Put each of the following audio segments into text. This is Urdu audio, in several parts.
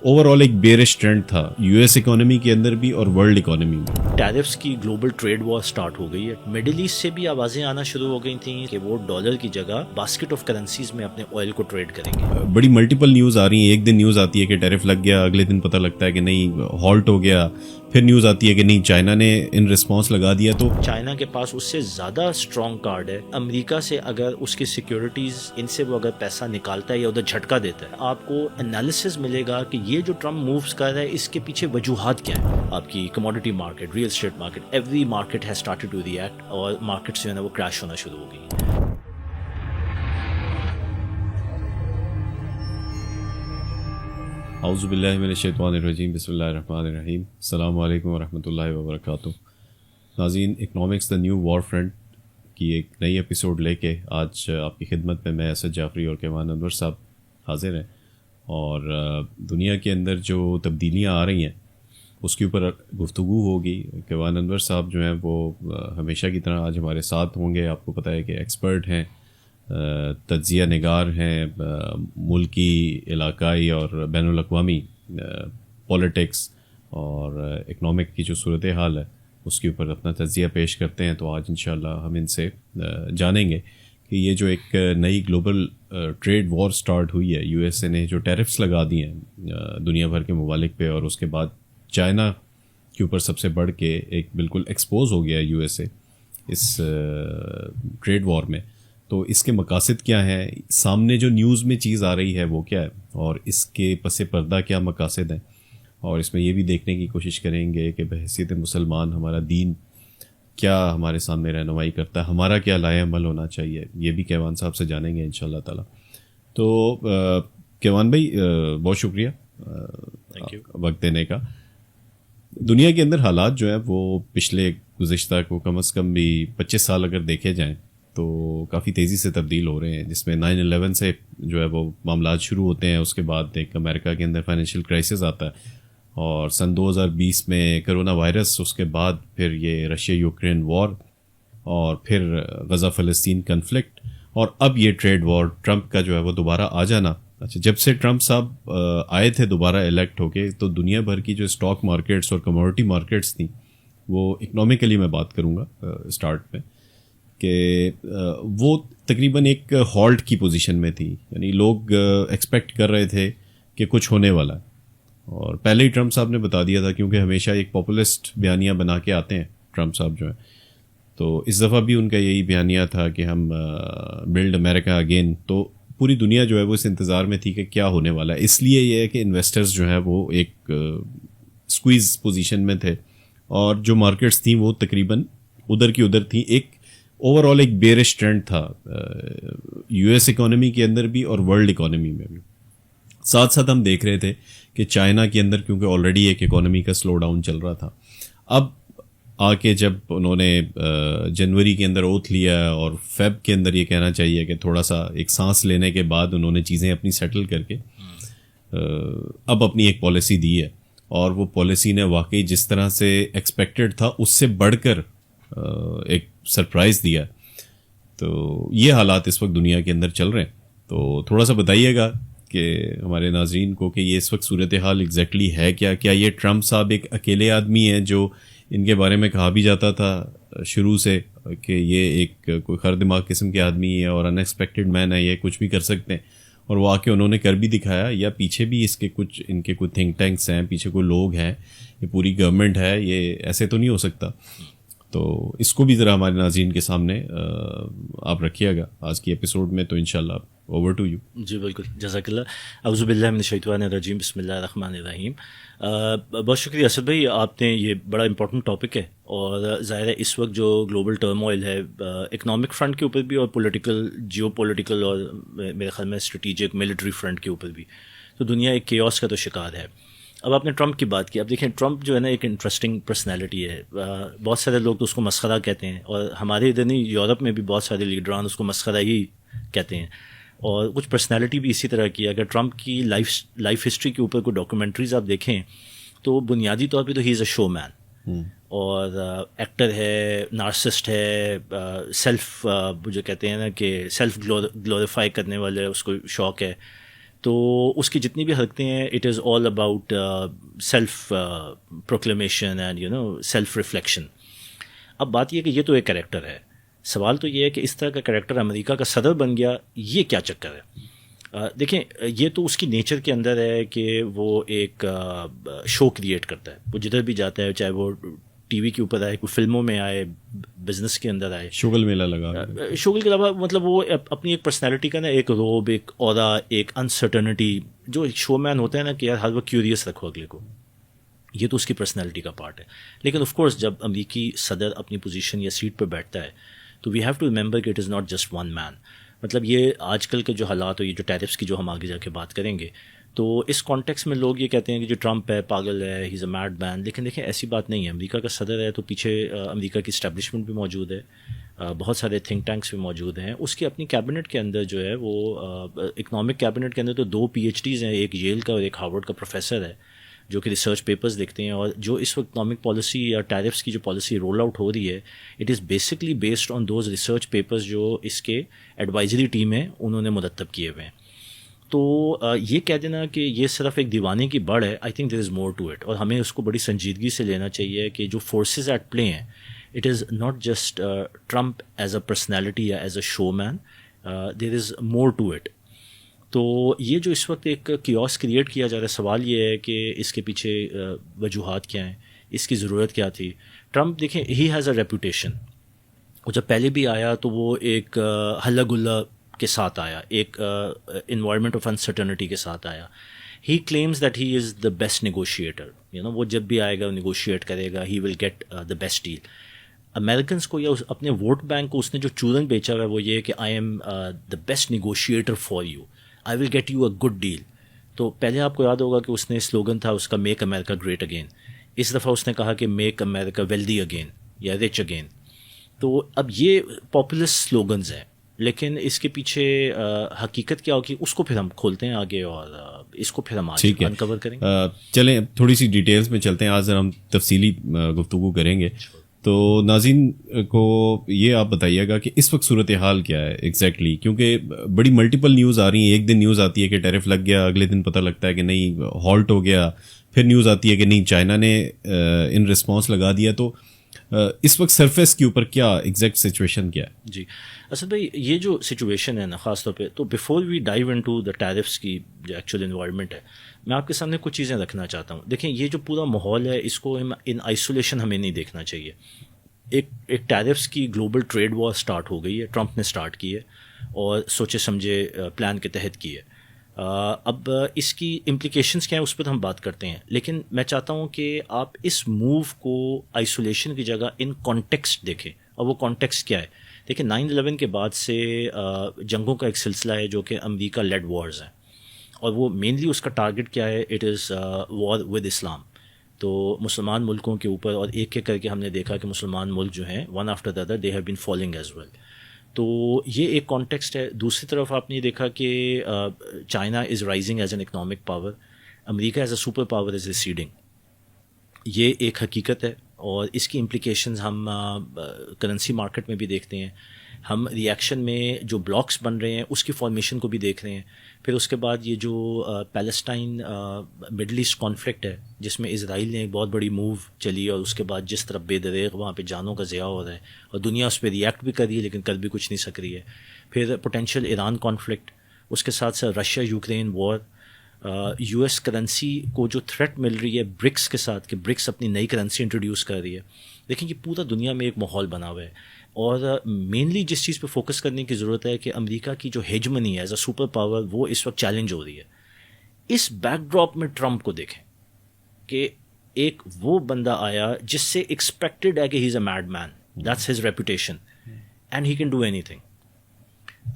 اوور آل ایک بیئرش ٹرینڈ تھا یو ایس اکانومی کے اندر بھی اور ورلڈ اکانومی میں. ٹیرفس کی گلوبل ٹریڈ وار سٹارٹ ہو گئی ہے. مڈل ایسٹ سے بھی آوازیں آنا شروع ہو گئی تھیں کہ وہ ڈالر کی جگہ باسکٹ آف کرنسیز میں اپنے آئل کو ٹریڈ کریں گے. بڑی ملٹیپل نیوز آ رہی ہیں. ایک دن نیوز آتی ہے کہ ٹیرف لگ گیا, اگلے دن پتہ لگتا ہے کہ نہیں ہالٹ ہو گیا, پھر نیوز آتی ہے کہ نہیں چائنا نے ان رسپانس لگا دیا. تو چائنا کے پاس اس سے زیادہ اسٹرانگ کارڈ ہے. امریکہ سے اگر اس کی سیکیورٹیز ان سے وہ اگر پیسہ نکالتا ہے یا ادھر جھٹکا دیتا ہے, آپ کو انالیسس ملے گا کہ یہ جو ٹرمپ مووز کر رہا ہے اس کے پیچھے وجوہات کیا ہے. آپ کی commodity market, real estate market, every market has started to react اور مارکیٹس جو ہے نا وہ کریش ہونا شروع ہو گئی. اعوذ باللہ من الشیطان الرجیم, بسم اللہ الرحمن الرحیم. السلام علیکم ورحمۃ اللہ وبرکاتہ. ناظرین, economics the new war front کی ایک نئی ایپیسوڈ لے کے آج آپ کی خدمت میں اسد جعفری اور کیوان انور صاحب حاضر ہیں. اور دنیا کے اندر جو تبدیلیاں آ رہی ہیں اس کے اوپر گفتگو ہوگی. کیوان انور صاحب جو ہیں وہ ہمیشہ کی طرح آج ہمارے ساتھ ہوں گے. آپ کو پتہ ہے کہ ایکسپرٹ ہیں, تجزیہ نگار ہیں, ملکی, علاقائی اور بین الاقوامی پولیٹکس اور اکنامک کی جو صورتحال ہے اس کے اوپر اپنا تجزیہ پیش کرتے ہیں. تو آج انشاءاللہ ہم ان سے جانیں گے کہ یہ جو ایک نئی گلوبل ٹریڈ وار سٹارٹ ہوئی ہے, یو ایس اے نے جو ٹیرفس لگا دیے ہیں دنیا بھر کے ممالک پہ, اور اس کے بعد چائنا کے اوپر سب سے بڑھ کے ایک بالکل ایکسپوز ہو گیا یو ایس اے اس ٹریڈ وار میں. تو اس کے مقاصد کیا ہیں, سامنے جو نیوز میں چیز آ رہی ہے وہ کیا ہے, اور اس کے پس پردہ کیا مقاصد ہیں, اور اس میں یہ بھی دیکھنے کی کوشش کریں گے کہ بحیثیت مسلمان ہمارا دین کیا ہمارے سامنے رہنمائی کرتا ہے, ہمارا کیا لائے عمل ہونا چاہیے. یہ بھی کیوان صاحب سے جانیں گے انشاءاللہ تعالی. تو کیوان بھائی بہت شکریہ وقت دینے کا. دنیا کے اندر حالات جو ہیں وہ پچھلے گزشتہ کو کم از کم بھی 25 سال اگر دیکھے جائیں تو کافی تیزی سے تبدیل ہو رہے ہیں, جس میں 9/11 سے جو ہے وہ معاملات شروع ہوتے ہیں. اس کے بعد ایک امریکہ کے اندر فائنینشیل کرائسس آتا ہے, اور سن 2020 میں کرونا وائرس, اس کے بعد پھر یہ رشیا یوکرین وار, اور پھر غزہ فلسطین کنفلکٹ, اور اب یہ ٹریڈ وار ٹرمپ کا جو ہے وہ دوبارہ آ جانا. اچھا, جب سے ٹرمپ صاحب آئے تھے دوبارہ الیکٹ ہو کے, تو دنیا بھر کی جو اسٹاک مارکیٹس اور کموڈٹی مارکیٹس تھیں وہ اکنامیکلی میں بات کروں گا اسٹارٹ میں, کہ وہ تقریباً ایک ہالٹ کی پوزیشن میں تھی. یعنی لوگ ایکسپیکٹ کر رہے تھے کہ کچھ ہونے والا ہے, اور پہلے ہی ٹرمپ صاحب نے بتا دیا تھا, کیونکہ ہمیشہ ایک پاپولسٹ بیانیہ بنا کے آتے ہیں ٹرمپ صاحب جو ہیں. تو اس دفعہ بھی ان کا یہی بیانیہ تھا کہ ہم بلڈ امریکہ اگین. تو پوری دنیا جو ہے وہ اس انتظار میں تھی کہ کیا ہونے والا ہے. اس لیے یہ ہے کہ انویسٹرز جو ہیں وہ ایک اسکویز پوزیشن میں تھے, اور جو مارکیٹس تھیں وہ تقریباً ادھر کی ادھر تھیں. ایک اوور آل ایک بیئرش ٹرینڈ تھا یو ایس اکانومی کے اندر بھی اور ورلڈ اکانومی میں بھی. ساتھ ساتھ ہم دیکھ رہے تھے کہ چائنا کے اندر کیونکہ آلریڈی ایک اکانومی کا سلو ڈاؤن چل رہا تھا, اب آ کے جب انہوں نے جنوری کے اندر اوتھ لیا, اور فیب کے اندر یہ کہنا چاہیے کہ تھوڑا سا ایک سانس لینے کے بعد انہوں نے چیزیں اپنی سیٹل کر کے اب اپنی ایک پالیسی دی ہے, اور وہ پالیسی نے واقعی جس طرح سے ایکسپیکٹڈ تھا اس سے بڑھ کر ایک سرپرائز دیا. تو یہ حالات اس وقت دنیا کے اندر چل رہے ہیں. تو تھوڑا سا بتائیے گا کہ ہمارے ناظرین کو کہ یہ اس وقت صورتحال ایگزیکٹلی ہے کیا. کیا یہ ٹرمپ صاحب ایک اکیلے آدمی ہیں, جو ان کے بارے میں کہا بھی جاتا تھا شروع سے کہ یہ ایک کوئی خر دماغ قسم کے آدمی ہے اور ان ایکسپیکٹڈ مین ہے, یہ کچھ بھی کر سکتے ہیں, اور وہ آ کے انہوں نے کر بھی دکھایا, یا پیچھے بھی اس کے کچھ ان کے کوئی تھنک ٹینکس ہیں, پیچھے کوئی لوگ ہیں, یہ پوری گورنمنٹ ہے, یہ ایسے تو نہیں ہو سکتا. تو اس کو بھی ذرا ہمارے ناظرین کے سامنے آپ رکھیے گا آج کی ایپیسوڈ میں. تو انشاءاللہ اوور ٹو یو. جی بالکل, جزاک اللہ. اعوذ باللہ من الشیطان الرجیم, بسم اللہ الرحمن الرحیم. بہت شکریہ اسد بھائی, آپ نے یہ بڑا امپورٹنٹ ٹاپک ہے, اور ظاہر ہے اس وقت جو گلوبل ٹرموائل ہے اکنامک فرنٹ کے اوپر بھی, اور پولیٹیکل, جیو پولیٹیکل, اور میرے خیال میں اسٹریٹجک ملٹری فرنٹ کے اوپر بھی, تو دنیا ایک کیوس کا تو شکار ہے. اب آپ نے ٹرمپ کی بات کی. اب دیکھیں ٹرمپ جو ہے نا ایک انٹرسٹنگ پرسنالٹی ہے. بہت سارے لوگ تو اس کو مسخرہ کہتے ہیں, اور ہمارے ادھر نہیں, یورپ میں بھی بہت سارے لیڈران اس کو مسخرہ ہی کہتے ہیں, اور کچھ پرسنالٹی بھی اسی طرح کی. اگر ٹرمپ کی لائف ہسٹری کے اوپر کوئی ڈاکومنٹریز آپ دیکھیں تو بنیادی طور پہ تو ہی از اے شو مین, اور ایکٹر ہے, نارسسٹ ہے, سیلف جو کہتے ہیں نا کہ سیلف گلوریفائی کرنے والے اس کو شوق ہے. تو اس کی جتنی بھی حرکتیں ہیں it is all about self proclamation and self reflection. اب بات یہ کہ یہ تو ایک کریکٹر ہے, سوال تو یہ ہے کہ اس طرح کا کریکٹر امریکہ کا صدر بن گیا, یہ کیا چکر ہے؟ دیکھیں یہ تو اس کی نیچر کے اندر ہے کہ وہ ایک شو کریٹ کرتا ہے, وہ جدھر بھی جاتا ہے, چاہے وہ ٹی وی کے اوپر آئے, کوئی فلموں میں آئے, بزنس کے اندر آئے, شغل میلہ لگا, شغل کے علاوہ مطلب وہ اپنی ایک پرسنالٹی کا نا ایک روب, ایک اورا, ایک انسرٹنٹی, جو ایک شو مین ہوتا ہے نا کہ یار ہر وقت کیوریس رکھو اگلے کو, یہ تو اس کی پرسنالٹی کا پارٹ ہے. لیکن آف کورس جب امریکی صدر اپنی پوزیشن یا سیٹ پہ بیٹھتا ہے تو وی ہیو ٹو ریمبر کہ it is not just one man. مطلب یہ آج کل کے جو حالات ہو, یہ جو ٹیرفس کی جو ہم آگے جا کے بات کریں گے, تو اس کانٹیکس میں لوگ یہ کہتے ہیں کہ جو ٹرمپ ہے پاگل ہے, ہی از اے میڈ مین. لیکن دیکھیں ایسی بات نہیں ہے, امریکہ کا صدر ہے تو پیچھے امریکہ کی اسٹیبلشمنٹ بھی موجود ہے, بہت سارے تھنک ٹینکس بھی موجود ہیں. اس کی اپنی کیبنٹ کے اندر جو ہے وہ اکنامک کیبنٹ کے اندر تو 2 PhDs ہیں, ایک ییل کا اور ایک ہارورڈ کا پروفیسر ہے, جو کہ ریسرچ پیپرز لکھتے ہیں. اور جو اس وقت اکنامک پالیسی یا ٹیرفس کی جو پالیسی رول آؤٹ ہو رہی ہے, it is basically based on those research papers جو اس کے ایڈوائزری ٹیم ہے انہوں نے مرتب کیے ہوئے ہیں. تو یہ کہہ دینا کہ یہ صرف ایک دیوانے کی بڑھ ہے, I think there is more to it, اور ہمیں اس کو بڑی سنجیدگی سے لینا چاہیے کہ جو فورسز ایٹ پلے ہیں, it is not just Trump as a personality یا as a show man, there is more to it. تو یہ جو اس وقت ایک کیوس کریٹ کیا جا رہا ہے, سوال یہ ہے کہ اس کے پیچھے وجوہات کیا ہیں, اس کی ضرورت کیا تھی. ٹرمپ دیکھیں ہی ہیز اے ریپوٹیشن, وہ جب پہلے بھی آیا تو وہ ایک ہلا گلا کے ساتھ آیا, ایک انوائرمنٹ آف انسرٹنٹی کے ساتھ آیا. He claims that he is the best negotiator, وہ جب بھی آئے گا نیگوشیٹ کرے گا, he will get the best deal. Americans کو یا اپنے ووٹ بینک کو اس نے جو چورن بیچا ہوا ہے وہ یہ کہ I am the best negotiator for you, I will get you a good deal. تو پہلے آپ کو یاد ہوگا کہ اس نے سلوگن تھا اس کا میک امیریکا گریٹ اگین, اس دفعہ اس نے کہا کہ میک امیریکا ویلدی اگین یا رچ اگین. تو اب یہ پاپولسٹ سلوگنز ہیں, لیکن اس کے پیچھے حقیقت کیا ہوگی اس کو پھر ہم کھولتے ہیں آگے اور اس کو پھر ہم آج انکور کریں گے. چلیں تھوڑی سی ڈیٹیلز میں چلتے ہیں, آج ہم تفصیلی گفتگو کریں گے. تو ناظرین کو یہ آپ بتائیے گا کہ اس وقت صورتحال کیا ہے ایگزیکٹلی, کیونکہ بڑی ملٹیپل نیوز آ رہی ہیں. ایک دن نیوز آتی ہے کہ ٹیرف لگ گیا, اگلے دن پتہ لگتا ہے کہ نہیں ہالٹ ہو گیا, پھر نیوز آتی ہے کہ نہیں چائنا نے ان رسپانس لگا دیا. تو اس وقت سرفیس کے اوپر کیا ایگزیکٹ سچویشن کیا ہے؟ جی اسد بھائی, یہ جو سچویشن ہے نا خاص طور پہ, تو before we dive into the tariffs کی جو ایکچوئل انوائرمنٹ ہے, میں آپ کے سامنے کچھ چیزیں رکھنا چاہتا ہوں. دیکھیں یہ جو پورا ماحول ہے اس کو ان آئسولیشن ہمیں نہیں دیکھنا چاہیے. ایک ٹیرفس کی گلوبل ٹریڈ وار سٹارٹ ہو گئی ہے, ٹرمپ نے سٹارٹ کی ہے اور سوچے سمجھے پلان کے تحت کی ہے. اب اس کی امپلیکیشنز کیا ہیں اس پر ہم بات کرتے ہیں, لیکن میں چاہتا ہوں کہ آپ اس موو کو آئسولیشن کی جگہ ان کانٹیکسٹ دیکھیں. اور وہ کانٹیکسٹ کیا ہے؟ دیکھیں 9/11 کے بعد سے جنگوں کا ایک سلسلہ ہے جو کہ امریکہ لیڈ وارز ہیں, اور وہ مینلی اس کا ٹارگٹ کیا ہے, اٹ از وار ود اسلام. تو مسلمان ملکوں کے اوپر, اور ایک ایک کر کے ہم نے دیکھا کہ مسلمان ملک جو ہیں one after the other they have been falling as well. تو یہ ایک کانٹیکسٹ ہے. دوسری طرف آپ نے دیکھا کہ China is rising as an economic power, America is a super power is receding. یہ ایک حقیقت ہے, اور اس کی امپلیکیشنز ہم کرنسی مارکیٹ میں بھی دیکھتے ہیں. ہم ری ایکشن میں جو بلاکس بن رہے ہیں اس کی فارمیشن کو بھی دیکھ رہے ہیں. پھر اس کے بعد یہ جو پیلسٹائن مڈل ایسٹ کانفلکٹ ہے جس میں اسرائیل نے ایک بہت بڑی موو چلی, اور اس کے بعد جس طرح بے دریغ وہاں پہ جانوں کا ضیاع ہو رہا ہے, اور دنیا اس پہ ری ایکٹ بھی کر رہی ہے لیکن کر بھی کچھ نہیں سک رہی ہے. پھر پوٹینشیل ایران کانفلکٹ, اس کے ساتھ ساتھ رشیا یوکرین وار, یو ایس کرنسی کو جو تھریٹ مل رہی ہے برکس کے ساتھ, کہ برکس اپنی نئی کرنسی انٹروڈیوس کر رہی ہے. دیکھیں یہ پورا دنیا میں ایک ماحول بنا ہوا ہے, اور مینلی جس چیز پہ فوکس کرنے کی ضرورت ہے کہ امریکہ کی جو ہیجمنی ہے ایز اے سپر پاور وہ اس وقت چیلنج ہو رہی ہے. اس بیک ڈراپ میں ٹرمپ کو دیکھیں کہ ایک وہ بندہ آیا جس سے ایکسپیکٹڈ ہے کہ he is a mad man, that's his reputation and he can do اینی تھنگ.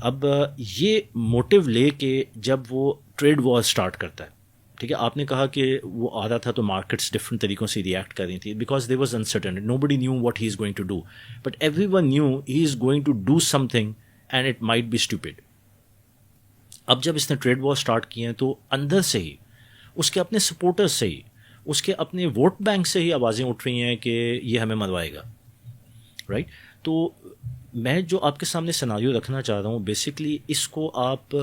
اب یہ موٹیو لے کے جب وہ ٹریڈ وار سٹارٹ کرتا ہے, ٹھیک ہے, آپ نے کہا کہ وہ آ رہا تھا تو مارکیٹس ڈفرنٹ طریقوں سے ریئیکٹ کر رہی تھی because there was uncertain, nobody knew what he is going to do, but everyone knew he is going to do something and it might be stupid. اب جب اس نے ٹریڈ وار اسٹارٹ کیے ہیں تو اندر سے ہی, اس کے اپنے سپورٹرز سے ہی, اس کے اپنے ووٹ بینک سے ہی آوازیں اٹھ رہی ہیں کہ یہ ہمیں مروائے گا, رائٹ. تو میں جو آپ کے سامنے سیناریو رکھنا چاہ رہا ہوں بیسکلی اس کو آپ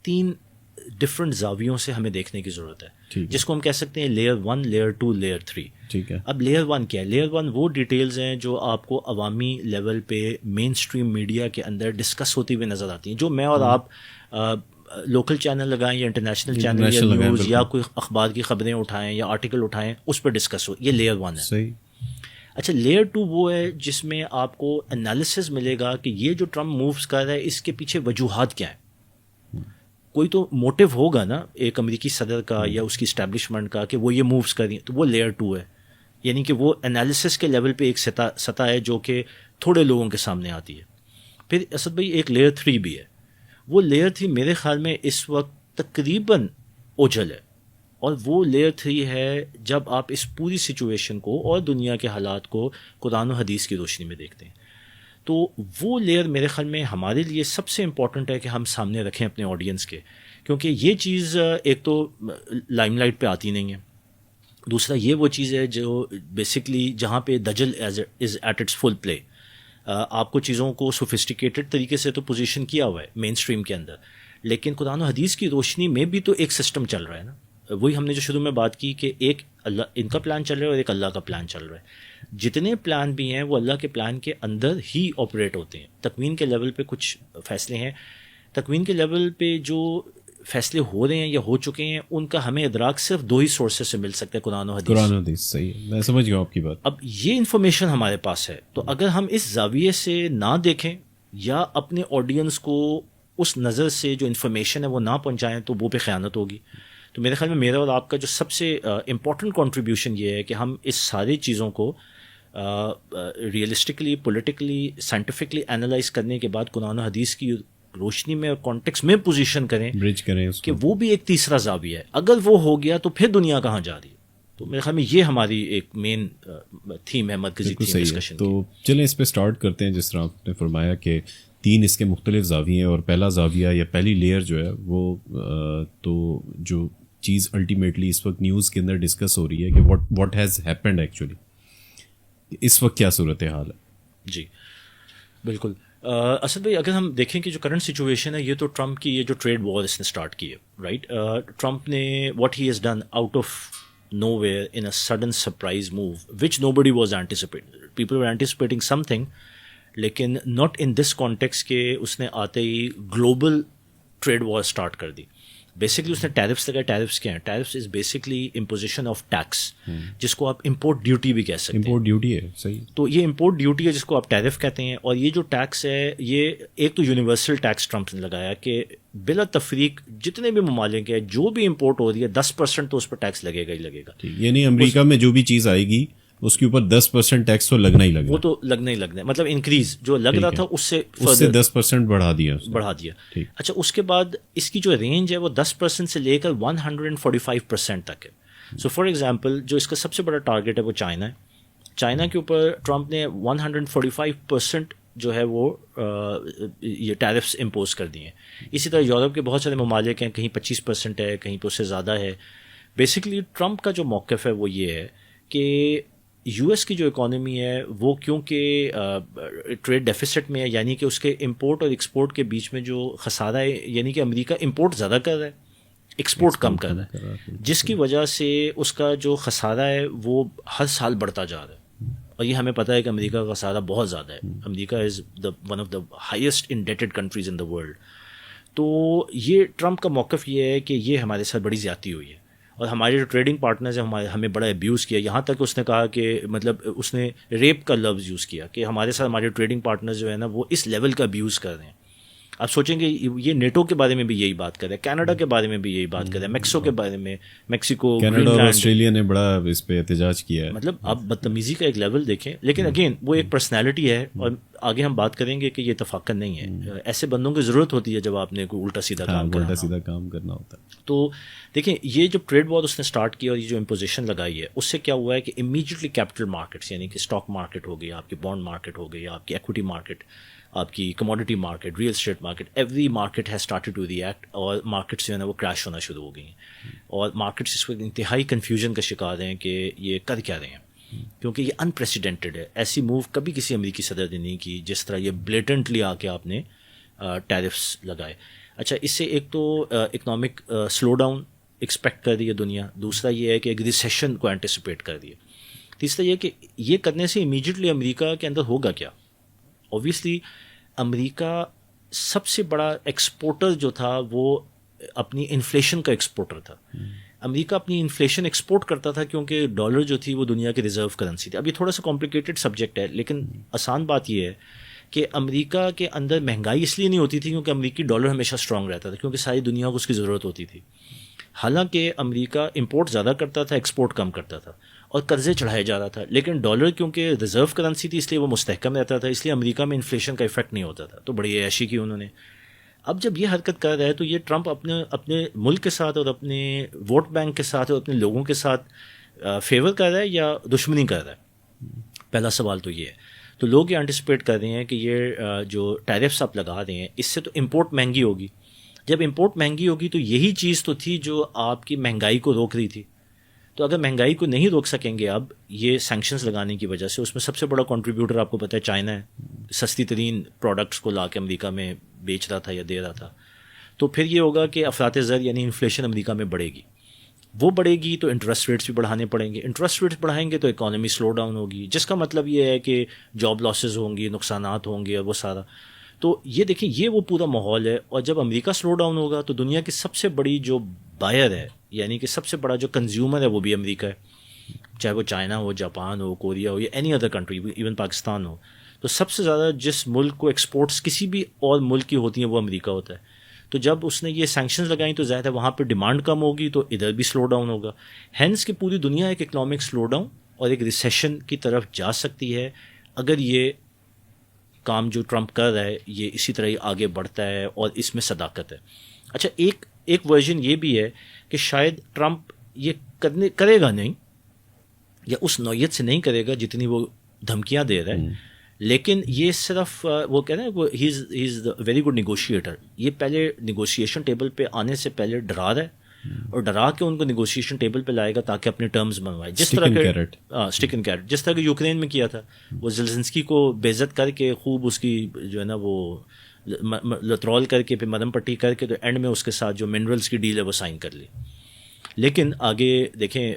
3 ڈفرینٹ زاویوں سے ہمیں دیکھنے کی ضرورت ہے, ٹھیک ہے. جس کو ہم کہہ سکتے ہیں لیئر 1, لیئر 2, لیئر 3. ٹھیک ہے. اب لیئر 1 کیا ہے؟ لیئر 1 وہ ڈیٹیلز ہیں جو آپ کو عوامی لیول پہ مین اسٹریم میڈیا کے اندر ڈسکس ہوتی ہوئی نظر آتی ہیں, جو میں اور آپ لوکل چینل لگائیں یا انٹرنیشنل چینل یا نیوز یا کوئی اخبار کی خبریں اٹھائیں یا آرٹیکل اٹھائیں, اس پہ ڈسکس ہو. یہ لیئر 1 ہے. صحیح. اچھا, لیئر 2 وہ ہے جس میں آپ کو انالیسس ملے گا کہ یہ جو ٹرمپ مووز کر رہا ہے اس کے پیچھے وجوہات کیا ہیں. کوئی تو موٹیو ہوگا نا ایک امریکی صدر کا یا اس کی اسٹیبلشمنٹ کا کہ وہ یہ مووز کر رہی ہیں, تو وہ لیئر 2 ہے. یعنی کہ وہ انالیسس کے لیول پہ ایک سطح ہے جو کہ تھوڑے لوگوں کے سامنے آتی ہے. پھر اسد بھائی ایک لیئر 3 بھی ہے. وہ لیئر 3 میرے خیال میں اس وقت تقریباً اوجھل ہے, اور وہ لیئر 3 ہے جب آپ اس پوری سچویشن کو اور دنیا کے حالات کو قرآن و حدیث کی روشنی میں دیکھتے ہیں. تو وہ لیئر میرے خیال میں ہمارے لیے سب سے امپورٹنٹ ہے کہ ہم سامنے رکھیں اپنے آڈینس کے, کیونکہ یہ چیز ایک تو لائم لائٹ پہ آتی نہیں ہے, دوسرا یہ وہ چیز ہے جو بیسکلی جہاں پہ دجل از ایٹ اٹس فل پلے. آپ کو چیزوں کو سوفسٹیکیٹڈ طریقے سے تو پوزیشن کیا ہوا ہے مین اسٹریم کے اندر, لیکن قرآن و حدیث کی روشنی میں بھی تو ایک سسٹم چل رہا ہے نا. وہی ہم نے جو شروع میں بات کی کہ ایک اللہ ان کا پلان چل رہا ہے اور ایک اللہ کا پلان چل رہا ہے. جتنے پلان بھی ہیں وہ اللہ کے پلان کے اندر ہی آپریٹ ہوتے ہیں. تکوین کے لیول پہ کچھ فیصلے ہیں, تکوین کے لیول پہ جو فیصلے ہو رہے ہیں یا ہو چکے ہیں ان کا ہمیں ادراک صرف 2 ہی سورسز سے مل سکتا ہے, قرآن و حدیث. قرآن و حدیث, صحیح, میں سمجھ گیا آپ کی بات. اب یہ انفارمیشن ہمارے پاس ہے, تو اگر ہم اس زاویے سے نہ دیکھیں یا اپنے آڈینس کو اس نظر سے جو انفارمیشن ہے وہ نہ پہنچائیں تو وہ پہ خیانت ہوگی. تو میرے خیال میں میرا اور آپ کا جو سب سے امپورٹنٹ کنٹریبیوشن یہ ہے کہ ہم اس ساری چیزوں کو ریئلسٹکلی, پولیٹیکلی, سائنٹیفکلی انالائز کرنے کے بعد قرآن و حدیث کی روشنی میں اور کانٹیکس میں پوزیشن کریں, برج کریں اس کہ وہ بھی ایک تیسرا زاویہ ہے. اگر وہ ہو گیا تو پھر دنیا کہاں جا رہی ہے. تو میرے خیال میں یہ ہماری ایک مین تھیم ہے, مرکزی تھیم ڈسکشن. تو چلیں اس پہ سٹارٹ کرتے ہیں. جس طرح آپ نے فرمایا کہ 3 اس کے مختلف زاویے ہیں, اور پہلا زاویہ یا پہلی لیئر جو ہے وہ تو جو چیز الٹیمیٹلی اس وقت نیوز کے اندر ڈسکس ہو رہی ہے کہ واٹ ہیز ہیپنڈ ایکچولی, اس وقت کیا صورت حال ہے. جی بالکل. اسد بھائی اگر ہم دیکھیں کہ جو کرنٹ سچویشن ہے, یہ تو ٹرمپ کی یہ جو ٹریڈ وار اس نے اسٹارٹ کی ہے, رائٹ. ٹرمپ نے what he has done out of nowhere in a sudden surprise move which nobody was anticipating. People were anticipating something, لیکن ناٹ ان دس کانٹیکس کہ اس نے آتے ہی گلوبل ٹریڈ وار اسٹارٹ کر دی. بیسکلی اس نے ٹیرفس لگائے. ٹیرفس کیا ہیں؟ Tariffs is basically imposition of tax, جس کو آپ امپورٹ ڈیوٹی بھی کہہ سکتے ہیں. امپورٹ ڈیوٹی ہے, صحیح. تو یہ امپورٹ ڈیوٹی ہے جس کو آپ ٹیرف کہتے ہیں. اور یہ جو ٹیکس ہے یہ ایک تو یونیورسل ٹیکس ٹرمپ نے لگایا کہ بلا تفریق جتنے بھی ممالک ہیں جو بھی امپورٹ ہو رہی ہے 10% تو اس پر ٹیکس لگے گا ہی لگے گا. یعنی امریکہ میں جو بھی چیز آئے گی اس کے اوپر 10% ٹیکس تو لگنا ہی لگنا. وہ تو لگنا ہی لگنا ہے, مطلب انکریز جو لگ رہا تھا اس سے 10% بڑھا دیا. اچھا, اس کے بعد اس کی جو رینج ہے وہ 10% سے لے کر 145% تک ہے. سو فار ایگزامپل جو اس کا سب سے بڑا ٹارگیٹ ہے وہ چائنا ہے. چائنا کے اوپر ٹرمپ نے 145% جو ہے وہ یہ ٹیرفس امپوز کر دیے ہیں. اسی طرح یورپ کے بہت سارے ممالک ہیں, کہیں 25% ہے, کہیں پہ اس سے زیادہ ہے. بیسکلی ٹرمپ کا جو موقف ہے وہ یہ ہے کہ یو ایس کی جو اکانومی ہے وہ کیونکہ ٹریڈ ڈیفیسٹ میں ہے, یعنی کہ اس کے امپورٹ اور ایکسپورٹ کے بیچ میں جو خسارہ ہے, یعنی کہ امریکہ امپورٹ زیادہ کر رہا ہے, ایکسپورٹ کم کر رہا ہے, جس کی وجہ سے اس کا جو خسارہ ہے وہ ہر سال بڑھتا جا رہا ہے. اور یہ ہمیں پتہ ہے کہ امریکہ کا خسارہ بہت زیادہ ہے. America is one of the highest indebted countries in the world. تو یہ ٹرمپ کا موقف یہ ہے کہ یہ ہمارے ساتھ بڑی زیادتی ہوئی ہے, اور ہمارے جو ٹریڈنگ پارٹنرز ہیں ہمیں بڑا ابیوز کیا. یہاں تک اس نے کہا کہ مطلب اس نے ریپ کا لفظ یوز کیا کہ ہمارے ساتھ ہمارے ٹریڈنگ پارٹنرز جو ہے نا وہ اس لیول کا ابیوز کر رہے ہیں. آپ سوچیں گے یہ نیٹو کے بارے میں بھی یہی بات کر رہا ہے, کینیڈا کے بارے میں بھی یہی بات کر رہا ہے, میکسیکو کے بارے میں, میکسیکو, کینیڈا اور آسٹریلیا نے بڑا اس پہ احتجاج کیا ہے. مطلب آپ بدتمیزی کا ایک لیول دیکھیں. لیکن اگین وہ ایک پرسنالٹی ہے, اور آگے ہم بات کریں گے کہ یہ اتفاقاً نہیں ہے. ایسے بندوں کی ضرورت ہوتی ہے جب آپ نے کوئی الٹا سیدھا کام کرنا ہوتا ہے. تو دیکھیں یہ جو ٹریڈ وار اس نے اسٹارٹ کیا اور یہ جو امپوزیشن لگائی ہے اس سے کیا ہوا ہے کہ امیجیٹلی کیپٹل مارکیٹس, یعنی کہ اسٹاک مارکیٹ ہو گئی, آپ کی بانڈ مارکیٹ ہو گئی, آپ کی ایکوٹی مارکیٹ, آپ کی commodity market, real estate market, every market has started to react, اور مارکیٹس جو ہے نا وہ کریش ہونا شروع ہو گئی ہیں. اور مارکیٹس اس وقت انتہائی کنفیوژن کا شکار ہیں کہ یہ کر کیا رہے ہیں, کیونکہ یہ انپریسیڈنٹڈ ہے. ایسی موو کبھی کسی امریکی صدر نے نہیں کی جس طرح یہ بلیٹنٹلی آ کے آپ نے ٹیرفس لگائے. اچھا اس سے ایک تو اکنامک سلو ڈاؤن ایکسپیکٹ کر رہی ہے دنیا, دوسرا یہ ہے کہ ایک ریسیشن کو اینٹیسپیٹ کر رہی ہے, تیسرا یہ کہ یہ کرنے سے امیجیٹلی امریکہ کے اندر ہوگا کیا. اوبویسلی امریکہ سب سے بڑا ایکسپورٹر جو تھا وہ اپنی انفلیشن کا ایکسپورٹر تھا. امریکہ اپنی انفلیشن ایکسپورٹ کرتا تھا کیونکہ ڈالر جو تھی وہ دنیا کی ریزرو کرنسی تھی. اب یہ تھوڑا سا کمپلیکیٹڈ سبجیکٹ ہے, لیکن آسان بات یہ ہے کہ امریکہ کے اندر مہنگائی اس لیے نہیں ہوتی تھی کیونکہ امریکی ڈالر ہمیشہ اسٹرانگ رہتا تھا, کیونکہ ساری دنیا کو اس کی ضرورت ہوتی تھی. حالانکہ امریکہ امپورٹ زیادہ کرتا تھا, ایکسپورٹ کم کرتا تھا, اور قرضے چڑھائے جا رہا تھا, لیکن ڈالر کیونکہ ریزرو کرنسی تھی اس لیے وہ مستحکم رہتا تھا, اس لیے امریکہ میں انفلیشن کا افیکٹ نہیں ہوتا تھا. تو بڑی عیاشی کی انہوں نے. اب جب یہ حرکت کر رہا ہے تو یہ ٹرمپ اپنے ملک کے ساتھ اور اپنے ووٹ بینک کے ساتھ اور اپنے لوگوں کے ساتھ فیور کر رہا ہے یا دشمنی کر رہا ہے؟ پہلا سوال تو یہ ہے. تو لوگ یہ انٹیسپیٹ کر رہے ہیں کہ یہ جو ٹیرفس آپ لگا رہے ہیں اس سے تو امپورٹ مہنگی ہوگی. جب امپورٹ مہنگی ہوگی تو یہی چیز تو تھی جو آپ کی مہنگائی کو روک رہی تھی. تو اگر مہنگائی کو نہیں روک سکیں گے اب یہ سینکشنز لگانے کی وجہ سے, اس میں سب سے بڑا کنٹریبیوٹر آپ کو پتہ ہے چائنا ہے, سستی ترین پروڈکٹس کو لا کے امریکہ میں بیچ رہا تھا یا دے رہا تھا. تو پھر یہ ہوگا کہ افراط زر یعنی انفلیشن امریکہ میں بڑھے گی. وہ بڑھے گی تو انٹرسٹ ریٹس بھی بڑھانے پڑیں گے, انٹرسٹ ریٹس بڑھائیں گے تو اکانومی سلو ڈاؤن ہوگی, جس کا مطلب یہ ہے کہ جاب لاسز ہوں گی, نقصانات ہوں گے اور وہ سارا. تو یہ دیکھیں یہ وہ پورا ماحول ہے. اور جب امریکہ سلو ڈاؤن ہوگا تو دنیا کی سب سے بڑی جو بائر ہے یعنی کہ سب سے بڑا جو کنزیومر ہے وہ بھی امریکہ ہے, چاہے وہ چائنا ہو, جاپان ہو, کوریا ہو یا any other country, even Pakistan ہو. تو سب سے زیادہ جس ملک کو ایکسپورٹس کسی بھی اور ملک کی ہوتی ہیں وہ امریکہ ہوتا ہے. تو جب اس نے یہ سینکشنز لگائیں تو ظاہر ہے وہاں پہ ڈیمانڈ کم ہوگی تو ادھر بھی سلو ڈاؤن ہوگا. ہینس کہ پوری دنیا ایک اکنامک سلو ڈاؤن اور ایک ریسیشن کی طرف جا سکتی ہے اگر یہ کام جو ٹرمپ کر رہا ہے یہ اسی طرح ہی آگے بڑھتا ہے اور اس میں صداقت ہے. اچھا ایک ورژن یہ بھی ہے کہ شاید ٹرمپ یہ کرے گا نہیں یا اس نوعیت سے نہیں کرے گا جتنی وہ دھمکیاں دے رہا ہے, لیکن یہ صرف وہ کہہ رہے ہیں وہ ہی از ویری گڈ نیگوشیٹر. یہ پہلے نیگوشیشن ٹیبل پہ آنے سے پہلے ڈرا رہا ہے اور ڈرا کے ان کو نیگوشیشن ٹیبل پہ لائے گا تاکہ اپنے ٹرمز بنوائے. جس طرح کے اسٹک اینڈ کیرٹ, جس طرح کہ یوکرین میں کیا تھا, وہ زیلنسکی کو بے عزت کر کے خوب اس کی جو ہے نا وہ لترول کر کے پھر مرم پٹی کر کے تو اینڈ میں اس کے ساتھ جو منرلس کی ڈیل ہے وہ سائن کر لی. لیکن آگے دیکھیں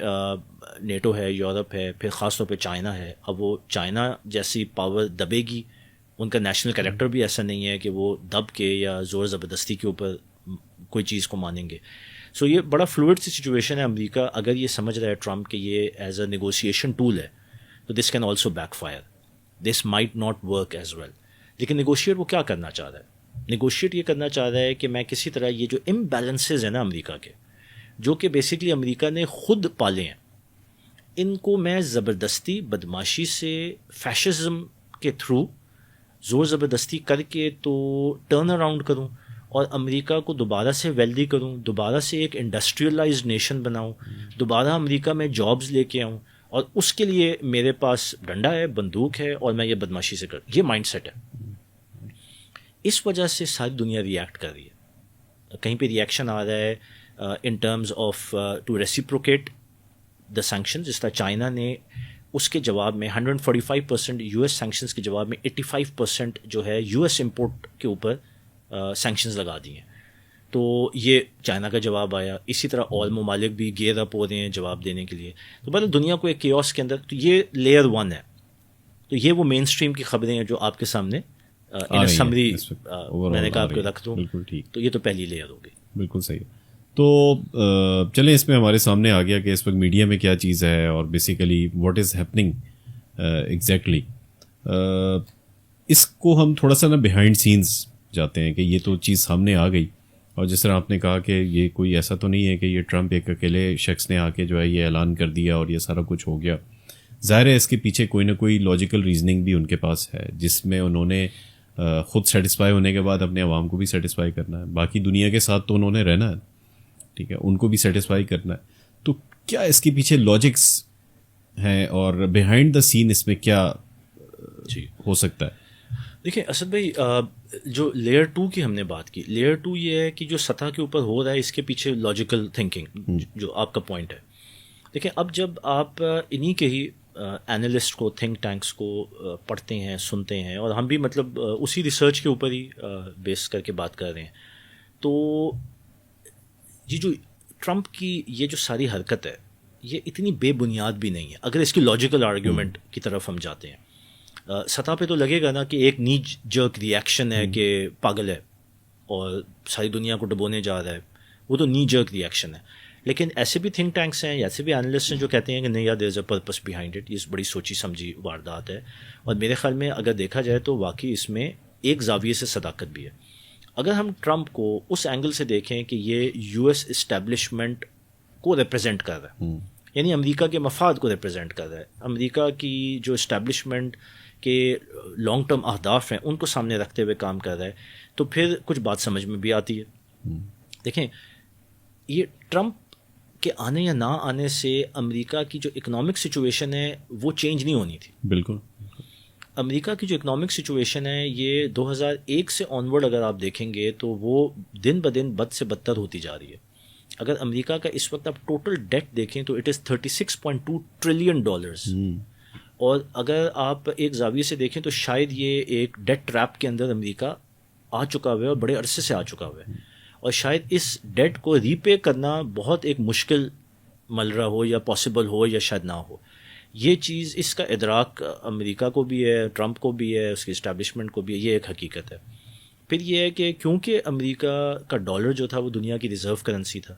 نیٹو ہے, یورپ ہے, پھر خاص طور پہ چائنا ہے. اب وہ چائنا جیسی پاور دبے گی, ان کا نیشنل کریکٹر بھی ایسا نہیں ہے کہ وہ دب کے یا زور زبردستی کے اوپر کوئی چیز کو مانیں گے. سو یہ بڑا فلوئڈ سی سچویشن ہے. امریکہ اگر یہ سمجھ رہا ہے ٹرمپ کہ یہ ایز اے نیگوسیشن ٹول ہے تو this can also backfire, this might not work as well. لیکن نیگوشیٹ وہ کیا کرنا چاہ رہا ہے؟ نیگوشیٹ یہ کرنا چاہ رہا ہے کہ میں کسی طرح یہ جو امبیلنسز ہیں نا امریکہ کے, جو کہ بیسکلی امریکہ نے خود پالے ہیں, ان کو میں زبردستی بدماشی سے فیشزم کے تھرو زور زبردستی کر کے تو ٹرن اراؤنڈ کروں اور امریکہ کو دوبارہ سے ویلدی کروں, دوبارہ سے ایک انڈسٹریلائزڈ نیشن بناؤں, دوبارہ امریکہ میں جابز لے کے آؤں, اور اس کے لیے میرے پاس ڈنڈا ہے, بندوق ہے, اور میں یہ بدماشی سے کروں. یہ مائنڈ سیٹ ہے. اس وجہ سے ساری دنیا ریئیکٹ کر رہی ہے. کہیں پہ ریئیکشن آ رہا ہے in terms of to reciprocate the sanctions. جس طرح چائنا نے اس کے جواب میں 145% یو ایس سینکشنز کے جواب میں 85% جو ہے یو ایس امپورٹ کے اوپر سینکشنز لگا دی ہیں. تو یہ چائنا کا جواب آیا. اسی طرح اور ممالک بھی گیئر اپ ہو رہے ہیں جواب دینے کے لیے. تو مطلب دنیا کو ایک کیوس کے اندر, تو یہ لیئر 1 ہے. تو یہ وہ مین اسٹریم کی خبریں ہیں جو آپ کے سامنے سمری میں نے کہا آپ کو رکھ دوں. تو یہ تو پہلی لیئر ہوگی. بالکل صحیح. تو چلیں اس میں ہمارے سامنے آ گیا کہ اس وقت میڈیا میں کیا چیز ہے اور basically what is happening exactly. اس کو ہم تھوڑا سا نا بیہائنڈ سینس جاتے ہیں کہ یہ تو چیز سامنے آ گئی, اور جس طرح آپ نے کہا کہ یہ کوئی ایسا تو نہیں ہے کہ یہ ٹرمپ ایک اکیلے شخص نے آ کے جو ہے یہ اعلان کر دیا اور یہ سارا کچھ ہو گیا. ظاہر ہے اس کے پیچھے کوئی نہ کوئی لاجیکل ریزننگ بھی ان کے پاس ہے, جس میں انہوں نے خود سیٹسفائی ہونے کے بعد اپنے عوام کو بھی سیٹسفائی کرنا ہے, باقی دنیا کے ساتھ تو انہوں نے رہنا ہے, ٹھیک ہے, ان کو بھی سیٹسفائی کرنا ہے. تو کیا اس کے پیچھے لاجکس ہیں اور بیہائنڈ دا سین اس میں کیا ہو سکتا ہے؟ دیکھیں اسد بھائی, جو لیئر 2 کی ہم نے بات کی, لیئر 2 یہ ہے کہ جو سطح کے اوپر ہو رہا ہے اس کے پیچھے لاجیکل تھنکنگ جو آپ کا پوائنٹ ہے. دیکھیں اب جب آپ انہی کے ہی اینالسٹ کو, تھنک ٹینکس کو پڑھتے ہیں, سنتے ہیں, اور ہم بھی مطلب اسی ریسرچ کے اوپر ہی بیس کر کے بات کر رہے ہیں, تو یہ جو ٹرمپ کی یہ جو ساری حرکت ہے یہ اتنی بے بنیاد بھی نہیں ہے اگر اس کی لاجیکل آرگیومنٹ کی طرف ہم جاتے ہیں. سطح پہ تو لگے گا نا کہ ایک نیج جرک ریئیکشن ہے کہ پاگل ہے اور ساری دنیا کو ڈبونے جا رہا ہے, وہ تو نی جرک ریئیکشن ہے. لیکن ایسے بھی تھنک ٹینکس ہیں, ایسے بھی اینالسٹ ہیں جو کہتے ہیں کہ نہیں یار دیر is a purpose behind it, یہ بڑی سوچی سمجھی واردات ہے. اور میرے خیال میں اگر دیکھا جائے تو واقعی اس میں ایک زاویے سے صداقت بھی ہے. اگر ہم ٹرمپ کو اس اینگل سے دیکھیں کہ یہ یو ایس اسٹیبلشمنٹ کو ریپرزینٹ کر رہا ہے, یعنی امریکہ کے مفاد کو ریپرزینٹ کر رہا ہے, امریکہ کی جو اسٹیبلشمنٹ کے لانگ ٹرم اہداف ہیں ان کو سامنے رکھتے ہوئے کام کر رہا ہے, تو پھر کچھ بات سمجھ میں بھی آتی ہے. دیکھیں یہ ٹرمپ کے آنے یا نہ آنے سے امریکہ کی جو اکنامک سچویشن ہے وہ چینج نہیں ہونی تھی. بالکل. امریکہ کی جو اکنامک سچویشن ہے یہ 2001 سے آنورڈ اگر آپ دیکھیں گے تو وہ دن بدن بد سے بدتر ہوتی جا رہی ہے. اگر امریکہ کا اس وقت آپ ٹوٹل ڈیٹ دیکھیں تو اٹ از $36.2 ٹریلین, اور اگر آپ ایک زاویے سے دیکھیں تو شاید یہ ایک ڈیٹ ٹریپ کے اندر امریکہ آ چکا ہوا ہے اور بڑے عرصے سے آ چکا ہوا ہے, اور شاید اس ڈیٹ کو ری پے کرنا بہت ایک مشکل ملرہ ہو یا پاسبل ہو یا شاید نہ ہو. یہ چیز اس کا ادراک امریکہ کو بھی ہے, ٹرمپ کو بھی ہے, اس کی اسٹیبلشمنٹ کو بھی ہے, یہ ایک حقیقت ہے. پھر یہ ہے کہ کیونکہ امریکہ کا ڈالر جو تھا وہ دنیا کی ریزرو کرنسی تھا,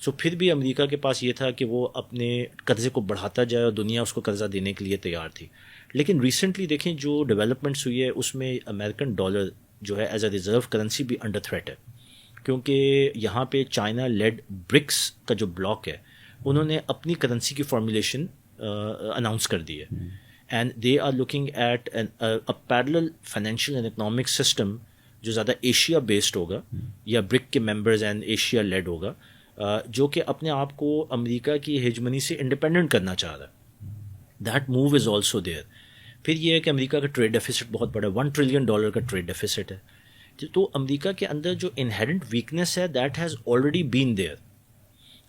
سو پھر بھی امریکہ کے پاس یہ تھا کہ وہ اپنے قرضے کو بڑھاتا جائے اور دنیا اس کو قرضہ دینے کے لیے تیار تھی. لیکن ریسنٹلی دیکھیں جو ڈیولپمنٹس ہوئی ہے اس میں امریکن ڈالر جو ہے ایز اے ریزرو کرنسی بھی انڈر تھریٹ ہے, کیونکہ یہاں پہ چائنا لیڈ برکس کا جو بلاک ہے انہوں نے اپنی کرنسی کی فارمولیشن اناؤنس کر دی ہے, and they are looking at parallel financial and economic system جو زیادہ ایشیا بیسڈ ہوگا یا برک کے ممبرز اینڈ ایشیا لیڈ ہوگا, جو کہ اپنے آپ کو امریکہ کی ہیجمنی سے انڈیپینڈنٹ کرنا چاہ رہا ہے. That move is also there. پھر یہ ہے کہ امریکہ کا ٹریڈ ڈیفیسٹ بہت بڑا ہے, $1 ٹریلین کا ٹریڈ ڈیفیسٹ ہے. تو امریکہ کے اندر جو انہیرنٹ ویکنیس ہے that has already been there.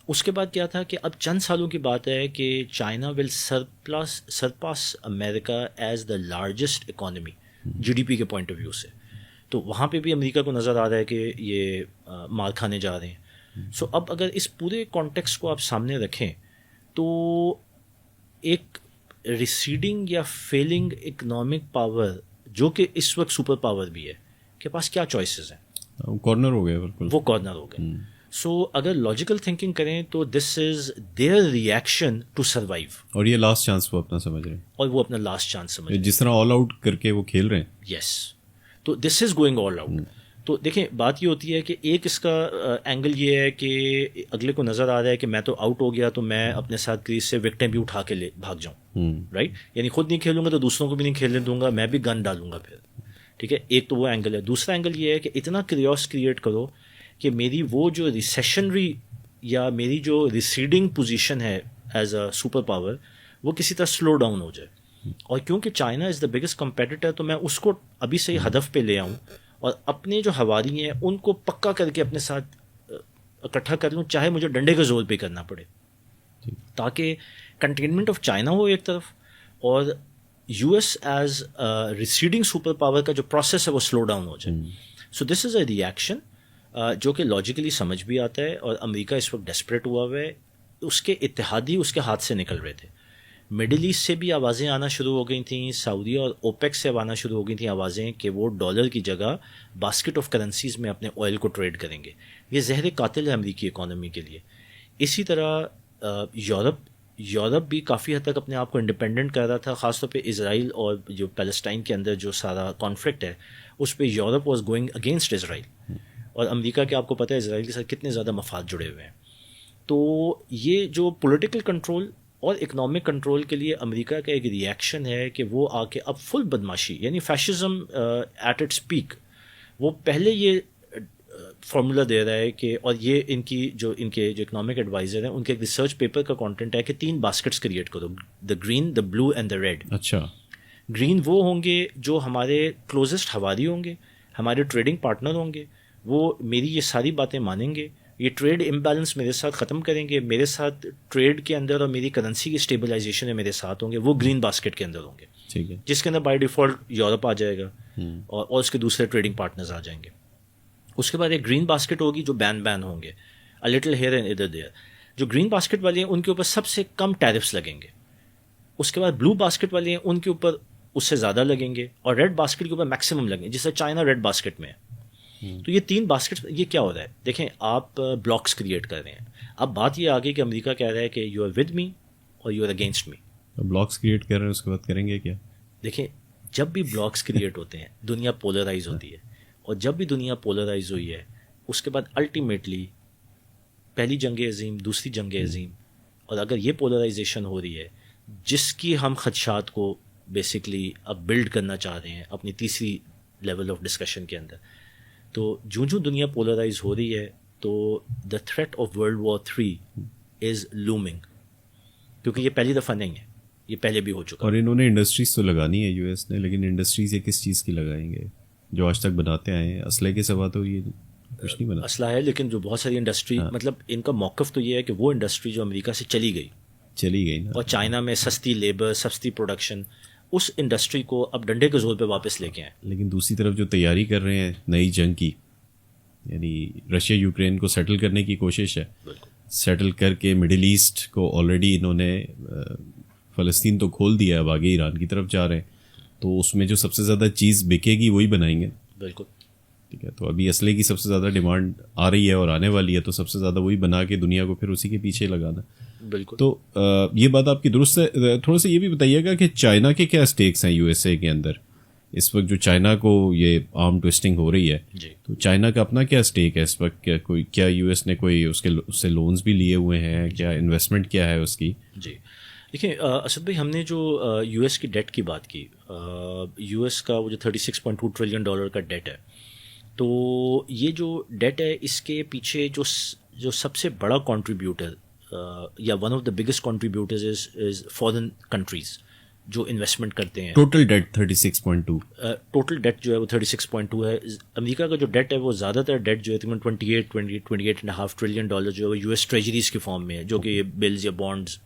اس کے بعد کیا تھا کہ اب چند سالوں کی بات ہے کہ China will surpass America as the largest economy GDP کے پوائنٹ آف ویو سے. تو وہاں پہ بھی امریکہ کو نظر آ رہا ہے کہ یہ مار کھانے جا رہے ہیں. سو اب اگر اس پورے کانٹیکسٹ کو آپ سامنے رکھیں تو ایک ریسیڈنگ یا فیلنگ اکنامک پاور جو کہ اس وقت سپر پاور بھی ہے کے پاس کیا چوائسیز ہیں, کارنر ہو گئے, بالکل وہ کارنر ہو گئے. سو اگر لاجیکل تھنکنگ کریں تو this is their reaction to survive, اور یہ لاسٹ چانس وہ اپنا سمجھ رہے ہیں, اور وہ اپنا لاسٹ چانس سمجھ رہے ہیں, جس طرح آل آؤٹ کر کے وہ کھیل رہے ہیں. یس, تو this is going all out. تو دیکھیں بات یہ ہوتی ہے کہ ایک اس کا اینگل یہ ہے کہ اگلے کو نظر آ رہا ہے کہ میں تو آؤٹ ہو گیا تو میں اپنے ساتھ کریز سے وکٹیں بھی اٹھا کے بھاگ جاؤں, رائٹ, یعنی خود نہیں کھیلوں گا تو دوسروں کو بھی نہیں کھیلنے دوں گا, میں بھی گن ڈالوں گا پھر. ٹھیک ہے, ایک تو وہ اینگل ہے. دوسرا اینگل یہ ہے کہ اتنا کریوس کریٹ کرو کہ میری وہ جو ریسیشنری یا میری جو ریسیڈنگ پوزیشن ہے ایز اے سپر پاور وہ کسی طرح سلو ڈاؤن ہو جائے. اور کیونکہ China is the biggest competitor تو میں اس کو ابھی سے ہی ہدف پہ لے آؤں اور اپنے جو ہواری ہیں ان کو پکا کر کے اپنے ساتھ اکٹھا کر لوں, چاہے مجھے ڈنڈے کے زور پہ کرنا پڑے, تاکہ کنٹینمنٹ آف چائنا ہو ایک طرف, اور U S as receding super power کا جو پروسیس ہے وہ سلو ڈاؤن ہو جائے. سو دس از اے ریئیکشن جو کہ لاجیکلی سمجھ بھی آتا ہے, اور امریکہ اس وقت ڈیسپریٹ ہوا ہوا ہے, اس کے اتحادی اس کے ہاتھ سے نکل رہے تھے. مڈل ایسٹ سے بھی آوازیں آنا شروع ہو گئی تھیں, سعودی اور اوپیک سے آنا شروع ہو گئی تھیں آوازیں کہ وہ ڈالر کی جگہ باسکٹ آف کرنسیز میں اپنے آئل کو ٹریڈ کریں گے. یہ زہر قاتل ہے امریکی اکانومی کے لیے. اسی طرح یورپ بھی کافی حد تک اپنے آپ کو انڈیپینڈنٹ کر رہا تھا, خاص طور پہ اسرائیل اور جو پیلسٹائن کے اندر جو سارا کانفلکٹ ہے اس پہ یورپ واز گوئنگ اگینسٹ اسرائیل, اور امریکہ کے آپ کو پتہ ہے اسرائیل کے ساتھ کتنے زیادہ مفاد جڑے ہوئے ہیں. تو یہ جو پولیٹیکل کنٹرول اور اکنامک کنٹرول کے لیے امریکہ کا ایک ریئیکشن ہے کہ وہ آ کے اب فل بدماشی یعنی فیشزم ایٹ اٹس پیک, وہ پہلے یہ فارمولا دے رہا ہے کہ, اور یہ ان کے جو اکنامک ایڈوائزر ہیں ان کے ایک ریسرچ پیپر کا کانٹینٹ ہے کہ 3 باسکٹس کریٹ کرو, the green, the blue and the red. اچھا, گرین وہ ہوں گے جو ہمارے کلوزسٹ ہواری ہوں گے, ہمارے ٹریڈنگ پارٹنر ہوں گے, وہ میری یہ ساری باتیں مانیں گے, یہ ٹریڈ امبیلنس میرے ساتھ ختم کریں گے, میرے ساتھ ٹریڈ کے اندر اور میری کرنسی کی اسٹیبلائزیشن میں میرے ساتھ ہوں گے, وہ گرین باسکٹ کے اندر ہوں گے. ٹھیک ہے, جس کے اندر بائی ڈیفالٹ یورپ آ جائے گا اور اس کے دوسرے ٹریڈنگ پارٹنرز آ جائیں گے. اس کے بعد ایک گرین باسکٹ ہوگی جو بین ہوں گے, a little here and ادھر دیر. جو گرین باسکٹ والے ہیں ان کے اوپر سب سے کم ٹیرفس لگیں گے. اس کے بعد بلو باسکٹ والے ہیں ان کے اوپر اس سے زیادہ لگیں گے, اور ریڈ باسکٹ کے اوپر میکسیمم لگیں گے, جس سے چائنا ریڈ باسکٹ میں ہے. تو یہ 3 باسکٹ, یہ کیا ہو رہا ہے دیکھیں, آپ بلاکس کریٹ کر رہے ہیں. اب بات یہ آگے کہ امریکہ کہہ رہا ہے کہ you are with me or you are against me. Blocks create کر رہے ہیں, اس کے بعد کریں گے کیا؟ دیکھیں, جب بھی بلاکس کریٹ ہوتے ہیں دنیا پولرائز ہوتی ہے, اور جب بھی دنیا پولرائز ہوئی ہے اس کے بعد الٹیمیٹلی پہلی جنگ عظیم, دوسری جنگ عظیم, اور اگر یہ پولرائزیشن ہو رہی ہے جس کی ہم خدشات کو بیسکلی اب بلڈ کرنا چاہ رہے ہیں اپنی تیسری لیول آف ڈسکشن کے اندر, تو جو دنیا پولرائز ہو رہی ہے تو the threat of world war 3 is looming, کیونکہ یہ پہلی دفعہ نہیں ہے, یہ پہلے بھی ہو چکا. اور انہوں نے انڈسٹریز تو لگانی ہے یو ایس نے, لیکن انڈسٹریز یہ کس چیز کی لگائیں گے جو آج تک بناتے آئے ہیں؟ اسلحے کے سوا تو یہ کچھ نہیں بنا. اسلحہ ہے, لیکن جو بہت ساری انڈسٹری, مطلب ان کا موقف تو یہ ہے کہ وہ انڈسٹری جو امریکہ سے چلی گئی نا, اور چائنا میں سستی لیبر, سستی پروڈکشن, اس انڈسٹری کو اب ڈنڈے کے زور پہ واپس لے کے آئیں. لیکن دوسری طرف جو تیاری کر رہے ہیں نئی جنگ کی, یعنی رشیا یوکرین کو سیٹل کرنے کی کوشش ہے, سیٹل کر کے مڈل ایسٹ کو آلریڈی انہوں نے, فلسطین تو کھول دیا, اب آگے ایران کی طرف جا رہے ہیں, تو اس میں جو سب سے زیادہ چیز بکے گی وہی بنائیں گے. بالکل ٹھیک ہے, تو ابھی اسلحے کی سب سے زیادہ ڈیمانڈ آ رہی ہے اور آنے والی ہے, تو سب سے زیادہ وہی بنا کے دنیا کو پھر اسی کے پیچھے لگانا. بالکل. تو یہ بات آپ کی درست ہے. تھوڑا سا یہ بھی بتائیے گا کہ چائنا کے کیا اسٹیکس ہیں یو ایس اے کے اندر اس وقت, جو چائنا کو یہ آرم ٹوسٹنگ ہو رہی ہے, تو چائنا کا اپنا کیا اسٹیک ہے اس وقت؟ کیا یو ایس نے کوئی اس سے لونز بھی لیے ہوئے ہیں, کیا انویسٹمنٹ کیا ہے اس کی؟ جی دیکھیں اسد بھائی, ہم نے جو یو ایس کی ڈیٹ کی بات کی, یو ایس کا وہ جو $36.2 ٹریلین کا ڈیٹ ہے, تو یہ جو ڈیٹ ہے اس کے پیچھے جو سب سے بڑا کنٹریبیوٹر یا one of the biggest contributors is foreign countries جو انویسٹمنٹ کرتے ہیں. ٹوٹل ڈیٹ 36.2, ٹوٹل ڈیٹ جو ہے وہ 36.2 ہے. امریکہ کا جو ڈیٹ ہے وہ زیادہ تر ڈیٹ جو ہے تقریباً 28.5 ٹریلین ڈالر جو ہے یو ایس ٹریجریز کی فارم میں ہے, جو کہ یہ بلز یا بانڈز,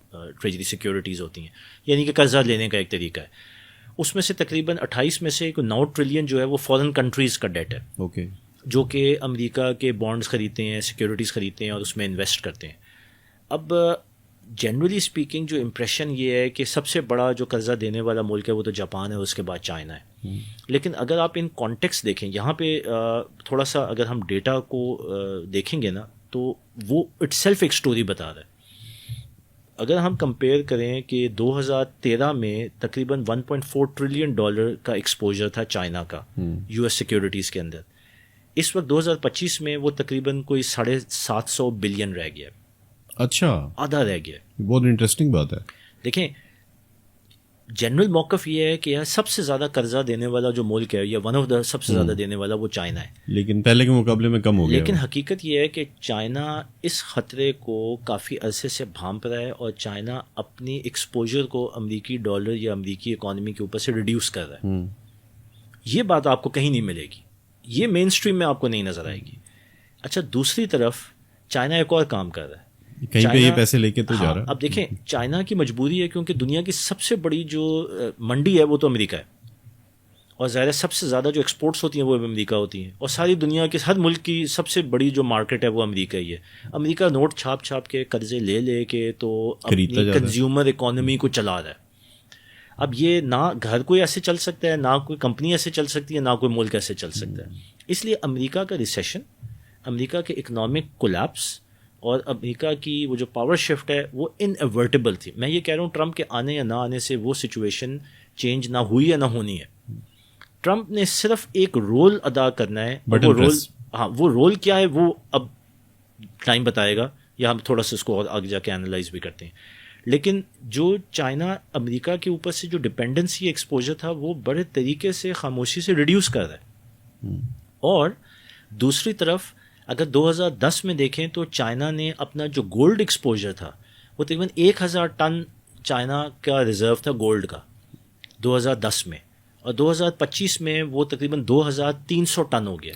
ٹریجری سیکیورٹیز ہوتی ہیں, یعنی کہ قرضہ لینے کا ایک طریقہ ہے. اس میں سے تقریباً 28 میں سے 9 ٹریلین جو ہے وہ فارن کنٹریز کا ڈیٹ ہے, اوکے, جو کہ امریکہ کے بانڈز خریدتے ہیں, سیکیورٹیز خریدتے ہیں اور اس میں انویسٹ کرتے ہیں. اب جنرلی اسپیکنگ جو امپریشن یہ ہے کہ سب سے بڑا جو قرضہ دینے والا ملک ہے وہ تو جاپان ہے, اس کے بعد چائنا ہے. لیکن اگر آپ ان کانٹیکس دیکھیں, یہاں پہ تھوڑا سا اگر ہم ڈیٹا کو دیکھیں گے نا, تو وہ اٹ سیلف ایک اسٹوری بتا رہا ہے. اگر ہم کمپیئر کریں کہ 2013 میں تقریباً $1.4 ٹریلین کا ایکسپوجر تھا چائنا کا یو ایس سیکیورٹیز کے اندر, اس وقت 2025 میں وہ تقریباً کوئی 750 بلین رہ گیا. اچھا, آدھا رہ گیا. بہت انٹرسٹنگ بات ہے. دیکھیں جنرل موقف یہ ہے کہ سب سے زیادہ قرضہ دینے والا جو ملک ہے یا ون آف دا سب سے زیادہ دینے والا وہ چائنا ہے, لیکن پہلے کے مقابلے میں کم ہو گیا. لیکن حقیقت یہ ہے کہ چائنا اس خطرے کو کافی عرصے سے بھانپ رہا ہے, اور چائنا اپنی ایکسپوجر کو امریکی ڈالر یا امریکی اکانومی کے اوپر سے ریڈیوس کر رہا ہے. یہ بات آپ کو کہیں نہیں ملے گی, یہ مین اسٹریم میں آپ کو نہیں نظر آئے گی. اچھا, دوسری طرف چائنا ایک اور کام کر رہا ہے, کہیں پہ یہ پیسے لے کے تو جا رہا ہے. اب دیکھیں چائنا کی مجبوری ہے, کیونکہ دنیا کی سب سے بڑی جو منڈی ہے وہ تو امریکہ ہے, اور ظاہر سب سے زیادہ جو ایکسپورٹس ہوتی ہیں وہ امریکہ ہوتی ہیں, اور ساری دنیا کے ہر ملک کی سب سے بڑی جو مارکیٹ ہے وہ امریکہ ہی ہے. امریکہ نوٹ چھاپ کے قرضے لے کے تو اپنی کنزیومر اکانومی کو چلا رہا ہے. اب یہ نہ گھر کوئی ایسے چل سکتا ہے, نہ کوئی کمپنی ایسے چل سکتی ہے, نہ کوئی ملک ایسے چل سکتا ہے. اس لیے امریکہ کا ریسیشن, امریکہ کے اکنامک کولیپس اور امریکہ کی وہ جو پاور شفٹ ہے وہ انیورٹیبل تھی. میں یہ کہہ رہا ہوں ٹرمپ کے آنے یا نہ آنے سے وہ سچویشن چینج نہ ہوئی یا نہ ہونی ہے. ٹرمپ نے صرف ایک رول ادا کرنا ہے, وہ رول, وہ رول کیا ہے وہ اب ٹائم بتائے گا, یا ہم تھوڑا سا اس کو اور آگے جا کے انالائز بھی کرتے ہیں. لیکن جو چائنا امریکہ کے اوپر سے جو ڈپینڈنسی ایکسپوجر تھا وہ بڑے طریقے سے خاموشی سے ریڈیوس کر رہا ہے. اور دوسری طرف اگر 2010 میں دیکھیں تو چائنا نے اپنا جو گولڈ ایکسپوجر تھا وہ تقریباً 1000 ٹن چائنا کا ریزرو تھا گولڈ کا 2010 میں, اور 2025 میں وہ تقریباً 2300 ٹن ہو گیا.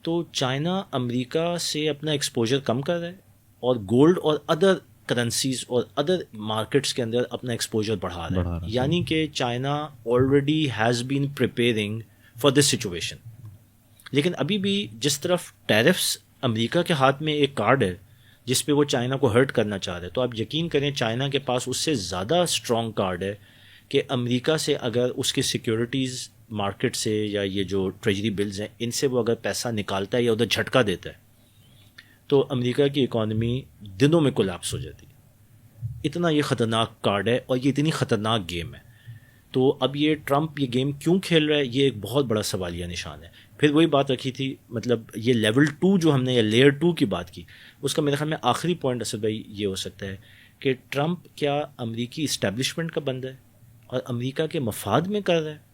تو چائنا امریکہ سے اپنا ایکسپوجر کم کر رہا ہے, اور گولڈ اور ادر کرنسیز اور ادر مارکیٹس کے اندر اپنا ایکسپوجر بڑھا رہا ہے. یعنی کہ China already has been preparing for this situation. لیکن ابھی بھی جس طرف ٹیرفس امریکہ کے ہاتھ میں ایک کارڈ ہے جس پہ وہ چائنا کو ہرٹ کرنا چاہ رہے ہیں، تو آپ یقین کریں چائنا کے پاس اس سے زیادہ اسٹرانگ کارڈ ہے کہ امریکہ سے اگر اس کی سیکیورٹیز مارکیٹ سے یا یہ جو ٹریجری بلز ہیں ان سے وہ اگر پیسہ نکالتا ہے یا ادھر جھٹکا دیتا ہے تو امریکہ کی اکانومی دنوں میں کولیپس ہو جاتی ہے. اتنا یہ خطرناک کارڈ ہے اور یہ اتنی خطرناک گیم ہے. تو اب یہ ٹرمپ یہ گیم کیوں کھیل رہا ہے یہ ایک بہت بڑا سوالیہ نشان ہے. پھر وہی بات رکھی تھی، مطلب یہ لیول 2 جو ہم نے یا لیئر 2 کی بات کی، اس کا میرے خیال میں آخری پوائنٹ اسد بھائی یہ ہو سکتا ہے کہ ٹرمپ کیا امریکی اسٹیبلشمنٹ کا بندہ ہے اور امریکہ کے مفاد میں کر رہا ہے،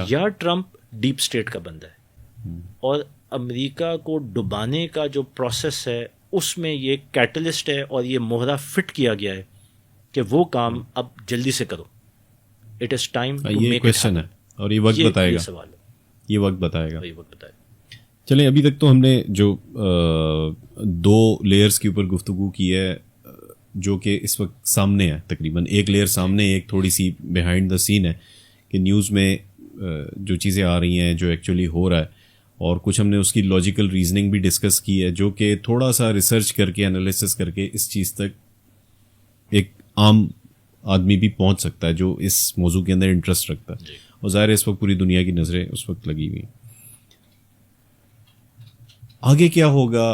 یا ٹرمپ ڈیپ اسٹیٹ کا بندہ ہے اور امریکہ کو ڈبانے کا جو پروسیس ہے اس میں یہ کیٹلسٹ ہے اور یہ مہرہ فٹ کیا گیا ہے کہ وہ کام اب جلدی سے کرو. اٹ از ٹائم ٹو یہ میک کویسچن ہے اور یہ وقت بتائے گا، سوال ہے، یہ وقت بتائے گا. یہ وقت بتائے گا. چلیں ابھی تک تو ہم نے جو 2 لیئرز کے اوپر گفتگو کی ہے جو کہ اس وقت سامنے ہے، تقریباً ایک لیئر سامنے، ایک تھوڑی سی بیہائنڈ دا سین ہے کہ نیوز میں جو چیزیں آ رہی ہیں جو ایکچولی ہو رہا ہے، اور کچھ ہم نے اس کی لاجیکل ریزننگ بھی ڈسکس کی ہے جو کہ تھوڑا سا ریسرچ کر کے انالیسس کر کے اس چیز تک ایک عام آدمی بھی پہنچ سکتا ہے جو اس موضوع کے اندر انٹرسٹ رکھتا ہے. اور ظاہر ہے اس وقت پوری دنیا کی نظریں اس وقت لگی ہوئی ہیں آگے کیا ہوگا،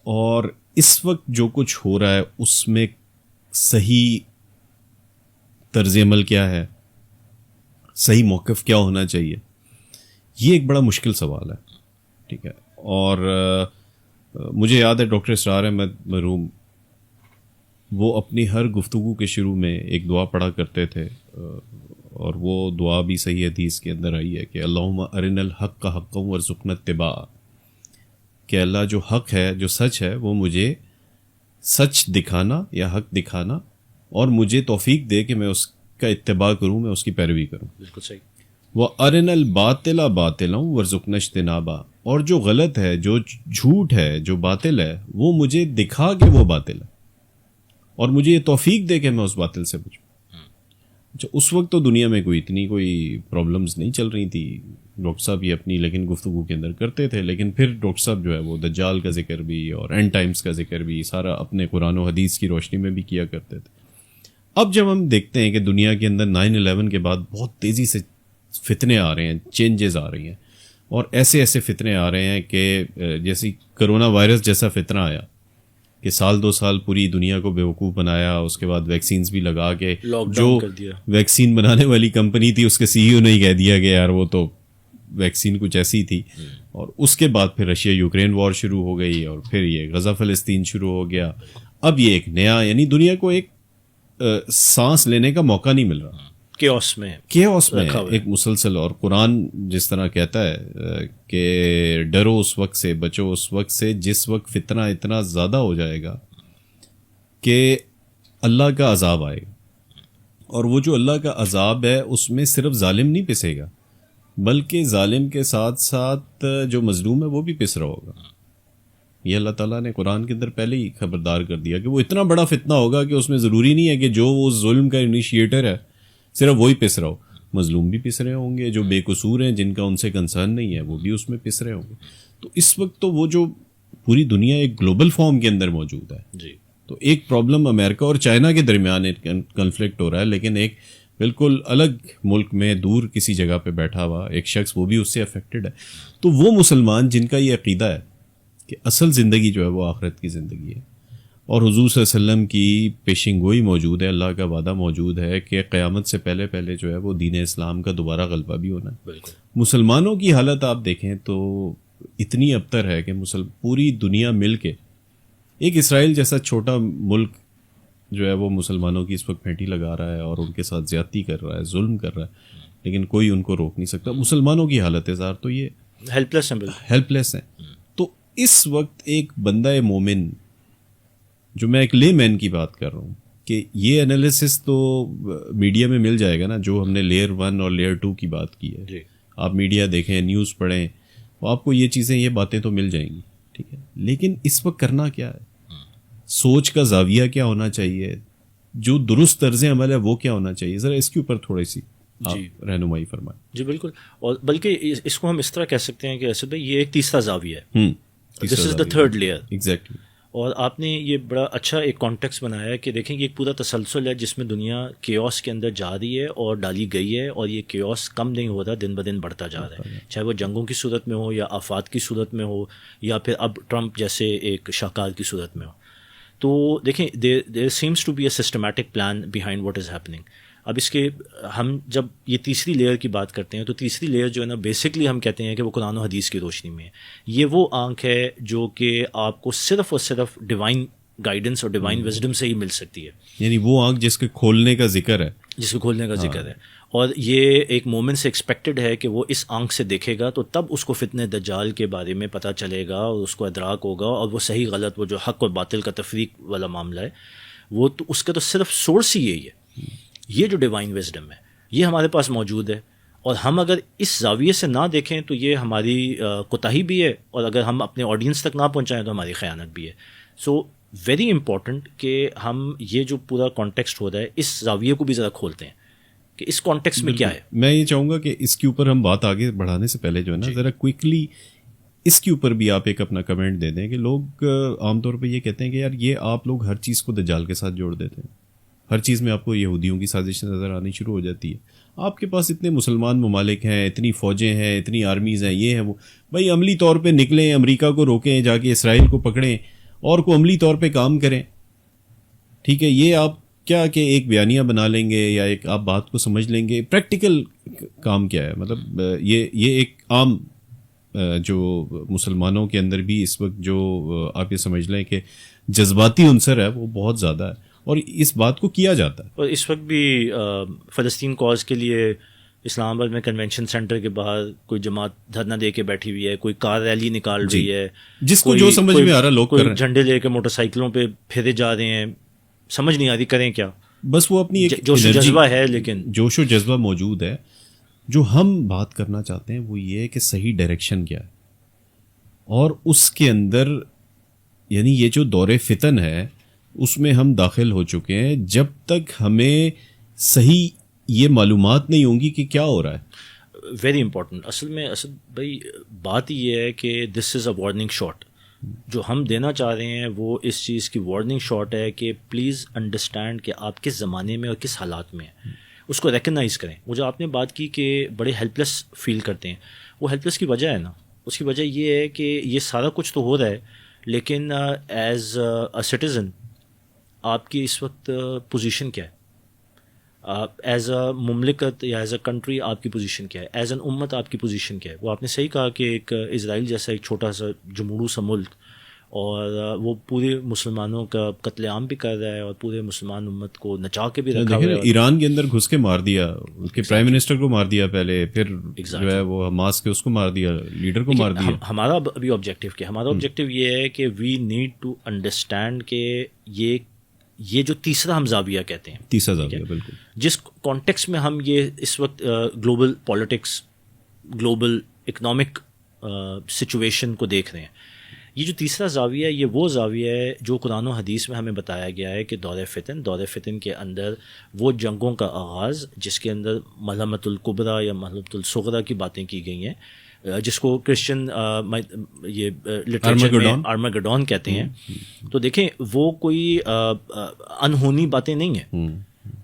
اور اس وقت جو کچھ ہو رہا ہے اس میں صحیح طرز عمل کیا ہے، صحیح موقف کیا ہونا چاہیے. یہ ایک بڑا مشکل سوال ہے، ٹھیک ہے. اور مجھے یاد ہے ڈاکٹر اسرار احمد مرحوم وہ اپنی ہر گفتگو کے شروع میں ایک دعا پڑھا کرتے تھے، اور وہ دعا بھی صحیح حدیث کے اندر آئی ہے کہ اللہم ارنا الحق حقا وارزقنا اتباعہ، کہ اللہ جو حق ہے، جو سچ ہے، وہ مجھے سچ دکھانا یا حق دکھانا اور مجھے توفیق دے کہ میں اس کا اتباع کروں، میں اس کی پیروی کروں. بالکل صحیح. وَأَرِنَا الْبَاطِلَ بَاطِلًا وَارْزُقْنَا اجْتِنَابَهُ، اور جو غلط ہے، جو جھوٹ ہے، جو باطل ہے، وہ مجھے دکھا کہ وہ باطل ہے اور مجھے یہ توفیق دے کہ میں اس باطل سے بچوں. اچھا، اس وقت تو دنیا میں کوئی پرابلمز نہیں چل رہی تھی. ڈاکٹر صاحب یہ اپنی لیکن گفتگو کے اندر کرتے تھے، لیکن پھر ڈاکٹر صاحب جو ہے وہ دجال کا ذکر بھی اور اینڈ ٹائمز کا ذکر بھی سارا اپنے قرآن و حدیث کی روشنی میں بھی کیا کرتے تھے. اب جب ہم دیکھتے ہیں کہ دنیا کے اندر 9/11 کے بعد بہت تیزی سے فتنے آ رہے ہیں، چینجز آ رہی ہیں، اور ایسے فتنے آ رہے ہیں کہ جیسے کرونا وائرس جیسا فتنہ آیا کہ 2 سال پوری دنیا کو بیوقوف بنایا، اس کے بعد ویکسینز بھی لگا کے جو ویکسین بنانے والی کمپنی تھی اس کے CEO نے ہی کہہ دیا کہ یار وہ تو ویکسین کچھ ایسی تھی. اور اس کے بعد پھر رشیا یوکرین وار شروع ہو گئی، اور پھر یہ غزہ فلسطین شروع ہو گیا. اب یہ ایک نیا، یعنی دنیا کو ایک سانس لینے کا موقع نہیں مل رہا، کیوس میں ایک مسلسل. اور قرآن جس طرح کہتا ہے کہ ڈرو اس وقت سے، بچو اس وقت سے جس وقت فتنہ اتنا زیادہ ہو جائے گا کہ اللہ کا عذاب آئے گا. اور وہ جو اللہ کا عذاب ہے اس میں صرف ظالم نہیں پسے گا، بلکہ ظالم کے ساتھ ساتھ جو مظلوم ہے وہ بھی پس رہا ہوگا. یہ اللہ تعالیٰ نے قرآن کے اندر پہلے ہی خبردار کر دیا کہ وہ اتنا بڑا فتنہ ہوگا کہ اس میں ضروری نہیں ہے کہ جو وہ ظلم کا انیشیٹر ہے صرف وہی پس رہا ہو، مظلوم بھی پس رہے ہوں گے، جو بے قصور ہیں جن کا ان سے کنسرن نہیں ہے وہ بھی اس میں پس رہے ہوں گے. تو اس وقت تو وہ جو پوری دنیا ایک گلوبل فارم کے اندر موجود ہے جی، تو ایک پرابلم امریکہ اور چائنا کے درمیان ایک کنفلکٹ ہو رہا ہے، لیکن ایک بالکل الگ ملک میں دور کسی جگہ پہ بیٹھا ہوا ایک شخص وہ بھی اس سے افیکٹڈ ہے. تو وہ مسلمان جن کا یہ عقیدہ ہے کہ اصل زندگی جو ہے وہ آخرت کی زندگی ہے، اور حضور صلی اللہ علیہ وسلم کی پیشن گوئی موجود ہے، اللہ کا وعدہ موجود ہے کہ قیامت سے پہلے جو ہے وہ دین اسلام کا دوبارہ غلبہ بھی ہونا ہے. بالکل. مسلمانوں کی حالت آپ دیکھیں تو اتنی ابتر ہے کہ پوری دنیا مل کے ایک اسرائیل جیسا چھوٹا ملک جو ہے وہ مسلمانوں کی اس وقت پھینٹی لگا رہا ہے اور ان کے ساتھ زیادتی کر رہا ہے، ظلم کر رہا ہے، لیکن کوئی ان کو روک نہیں سکتا. مسلمانوں کی حالت زار تو یہ ہیلپ لیس ہیں. تو اس وقت ایک بندہ مومن، جو میں ایک لے مین کی بات کر رہا ہوں، کہ یہ انالیسس تو میڈیا میں مل جائے گا نا، جو ہم نے لیئر 1 اور لیئر 2 کی بات کی ہے. آپ میڈیا دیکھیں، نیوز پڑھیں، تو آپ کو یہ چیزیں، یہ باتیں تو مل جائیں گی، ٹھیک ہے. لیکن اس وقت کرنا کیا ہے، سوچ کا زاویہ کیا ہونا چاہیے، جو درست طرز عمل ہے وہ کیا ہونا چاہیے، ذرا اس کے اوپر تھوڑی سی آپ رہنمائی فرمائیں. جی بالکل. اور بلکہ اس کو ہم اس طرح کہہ سکتے ہیں کہ اسد بھائی یہ ایک تیسرا زاویہ ہے. دس از دا تھرڈ لیئر. ایگزیکٹلی. اور آپ نے یہ بڑا اچھا ایک کانٹیکس بنایا ہے کہ دیکھیں یہ ایک پورا تسلسل ہے جس میں دنیا کیوس کے اندر جا رہی ہے اور ڈالی گئی ہے, اور یہ کیوس کم نہیں ہو رہا, دن بدن بڑھتا جا رہا ہے, چاہے وہ جنگوں کی صورت میں ہو یا آفات کی صورت میں ہو یا پھر اب ٹرمپ جیسے ایک شاہکار کی صورت میں ہو. تو دیکھیں there seems to be a systematic plan behind what is happening. اب اس کے ہم جب یہ تیسری لیئر کی بات کرتے ہیں تو تیسری لیئر جو ہے نا بیسکلی ہم کہتے ہیں کہ وہ قرآن و حدیث کی روشنی میں ہے. یہ وہ آنکھ ہے جو کہ آپ کو صرف اور صرف ڈیوائن گائیڈنس اور ڈیوائن وزڈم سے ہی مل سکتی ہے. یعنی وہ آنکھ جس کے کھولنے کا ذکر ہے, جس کو کھولنے کا ذکر ہے. اور یہ ایک مومن سے ایکسپیکٹڈ ہے کہ وہ اس آنکھ سے دیکھے گا تو تب اس کو فتنہ دجال کے بارے میں پتہ چلے گا اور اس کو ادراک ہوگا, اور وہ صحیح غلط, وہ جو حق اور باطل کا تفریق والا معاملہ ہے وہ تو اس کا تو صرف سورس ہی یہی ہے. یہ جو ڈیوائن وزڈم ہے یہ ہمارے پاس موجود ہے, اور ہم اگر اس زاویے سے نہ دیکھیں تو یہ ہماری کوتاہی بھی ہے, اور اگر ہم اپنے آڈینس تک نہ پہنچائیں تو ہماری خیانت بھی ہے. سو ویری امپورٹنٹ کہ ہم یہ جو پورا کانٹیکسٹ ہو رہا ہے اس زاویے کو بھی ذرا کھولتے ہیں کہ اس کانٹیکسٹ میں کیا ہے. میں یہ چاہوں گا کہ اس کے اوپر ہم بات آگے بڑھانے سے پہلے جو ہے نا ذرا کوئکلی اس کے اوپر بھی آپ ایک اپنا کمنٹ دے دیں کہ لوگ عام طور پہ یہ کہتے ہیں کہ یار یہ آپ لوگ ہر چیز کو دجال کے ساتھ جوڑ دیتے ہیں, ہر چیز میں آپ کو یہودیوں کی سازش نظر آنی شروع ہو جاتی ہے. آپ کے پاس اتنے مسلمان ممالک ہیں, اتنی فوجیں ہیں, اتنی آرمیز ہیں, یہ ہیں وہ, بھائی عملی طور پہ نکلیں, امریکہ کو روکیں, جا کے اسرائیل کو پکڑیں اور کو عملی طور پہ کام کریں. ٹھیک ہے, یہ آپ کیا کہ ایک بیانیہ بنا لیں گے یا ایک آپ بات کو سمجھ لیں گے, پریکٹیکل کام کیا ہے؟ مطلب یہ ایک عام جو مسلمانوں کے اندر بھی اس وقت جو آپ یہ سمجھ لیں کہ جذباتی عنصر ہے وہ بہت زیادہ ہے, اور اس بات کو کیا جاتا ہے. اور اس وقت بھی فلسطین کاز کے لیے اسلام آباد میں کنونشن سینٹر کے باہر کوئی جماعت دھرنا دے کے بیٹھی ہوئی ہے, کوئی کار ریلی نکال رہی ہے, جس کو جو سمجھ میں آ رہا لوگ کر رہے ہیں, جھنڈے لے کے موٹر سائیکلوں پہ پھیرے جا رہے ہیں, سمجھ نہیں آ رہی کریں کیا. بس وہ اپنی ایک جوش و جذبہ ہے, لیکن جوش و جذبہ موجود ہے. جو ہم بات کرنا چاہتے ہیں وہ یہ ہے کہ صحیح ڈائریکشن کیا ہے, اور اس کے اندر یعنی یہ جو دور فتن ہے اس میں ہم داخل ہو چکے ہیں. جب تک ہمیں صحیح یہ معلومات نہیں ہوں گی کہ کیا ہو رہا ہے. Very important. اصل میں اسد بھائی بات یہ ہے کہ دس از اے وارننگ شاٹ. جو ہم دینا چاہ رہے ہیں وہ اس چیز کی وارننگ شاٹ ہے کہ پلیز انڈرسٹینڈ کہ آپ کس زمانے میں اور کس حالات میں ہیں, اس کو ریکگنائز کریں. وہ جو آپ نے بات کی کہ بڑے ہیلپ لیس فیل کرتے ہیں, وہ ہیلپ لیس کی وجہ ہے نا, اس کی وجہ یہ ہے کہ یہ سارا کچھ تو ہو رہا ہے, لیکن ایز اے سٹیزن آپ کی اس وقت پوزیشن کیا ہے, ایز اے مملکت یا ایز اے کنٹری آپ کی پوزیشن کیا ہے, ایز این امت آپ کی پوزیشن کیا ہے. وہ آپ نے صحیح کہا کہ ایک اسرائیل جیسا ایک چھوٹا سا جمہوری سا ملک, اور وہ پورے مسلمانوں کا قتل عام بھی کر رہا ہے اور پورے مسلمان امت کو نچا کے بھی رکھا ہوا ہے. ایران کے اندر گھس کے مار دیا, اس کے پرائم منسٹر کو مار دیا پہلے, پھر جو ہے وہ حماس کے اس کو مار دیا, لیڈر کو مار دیا. ہمارا ابھی آبجیکٹو کیا, ہمارا آبجیکٹو یہ ہے کہ وی نیڈ ٹو انڈرسٹینڈ کہ یہ جو تیسرا ہم زاویہ کہتے ہیں, تیسرا زاویہ بالکل, جس کانٹیکس میں ہم یہ اس وقت global politics, global economic situation کو دیکھ رہے ہیں, یہ جو تیسرا زاویہ ہے یہ وہ زاویہ ہے جو قرآن و حدیث میں ہمیں بتایا گیا ہے کہ دور فتن کے اندر وہ جنگوں کا آغاز جس کے اندر ملحمۃ الکبریٰ یا ملحمۃ الصغریٰ کی باتیں کی گئی ہیں, جس کو کرسچن یہ لٹریچر میں آرماگیڈون کہتے ہیں. تو دیکھیں وہ کوئی انہونی باتیں نہیں ہیں,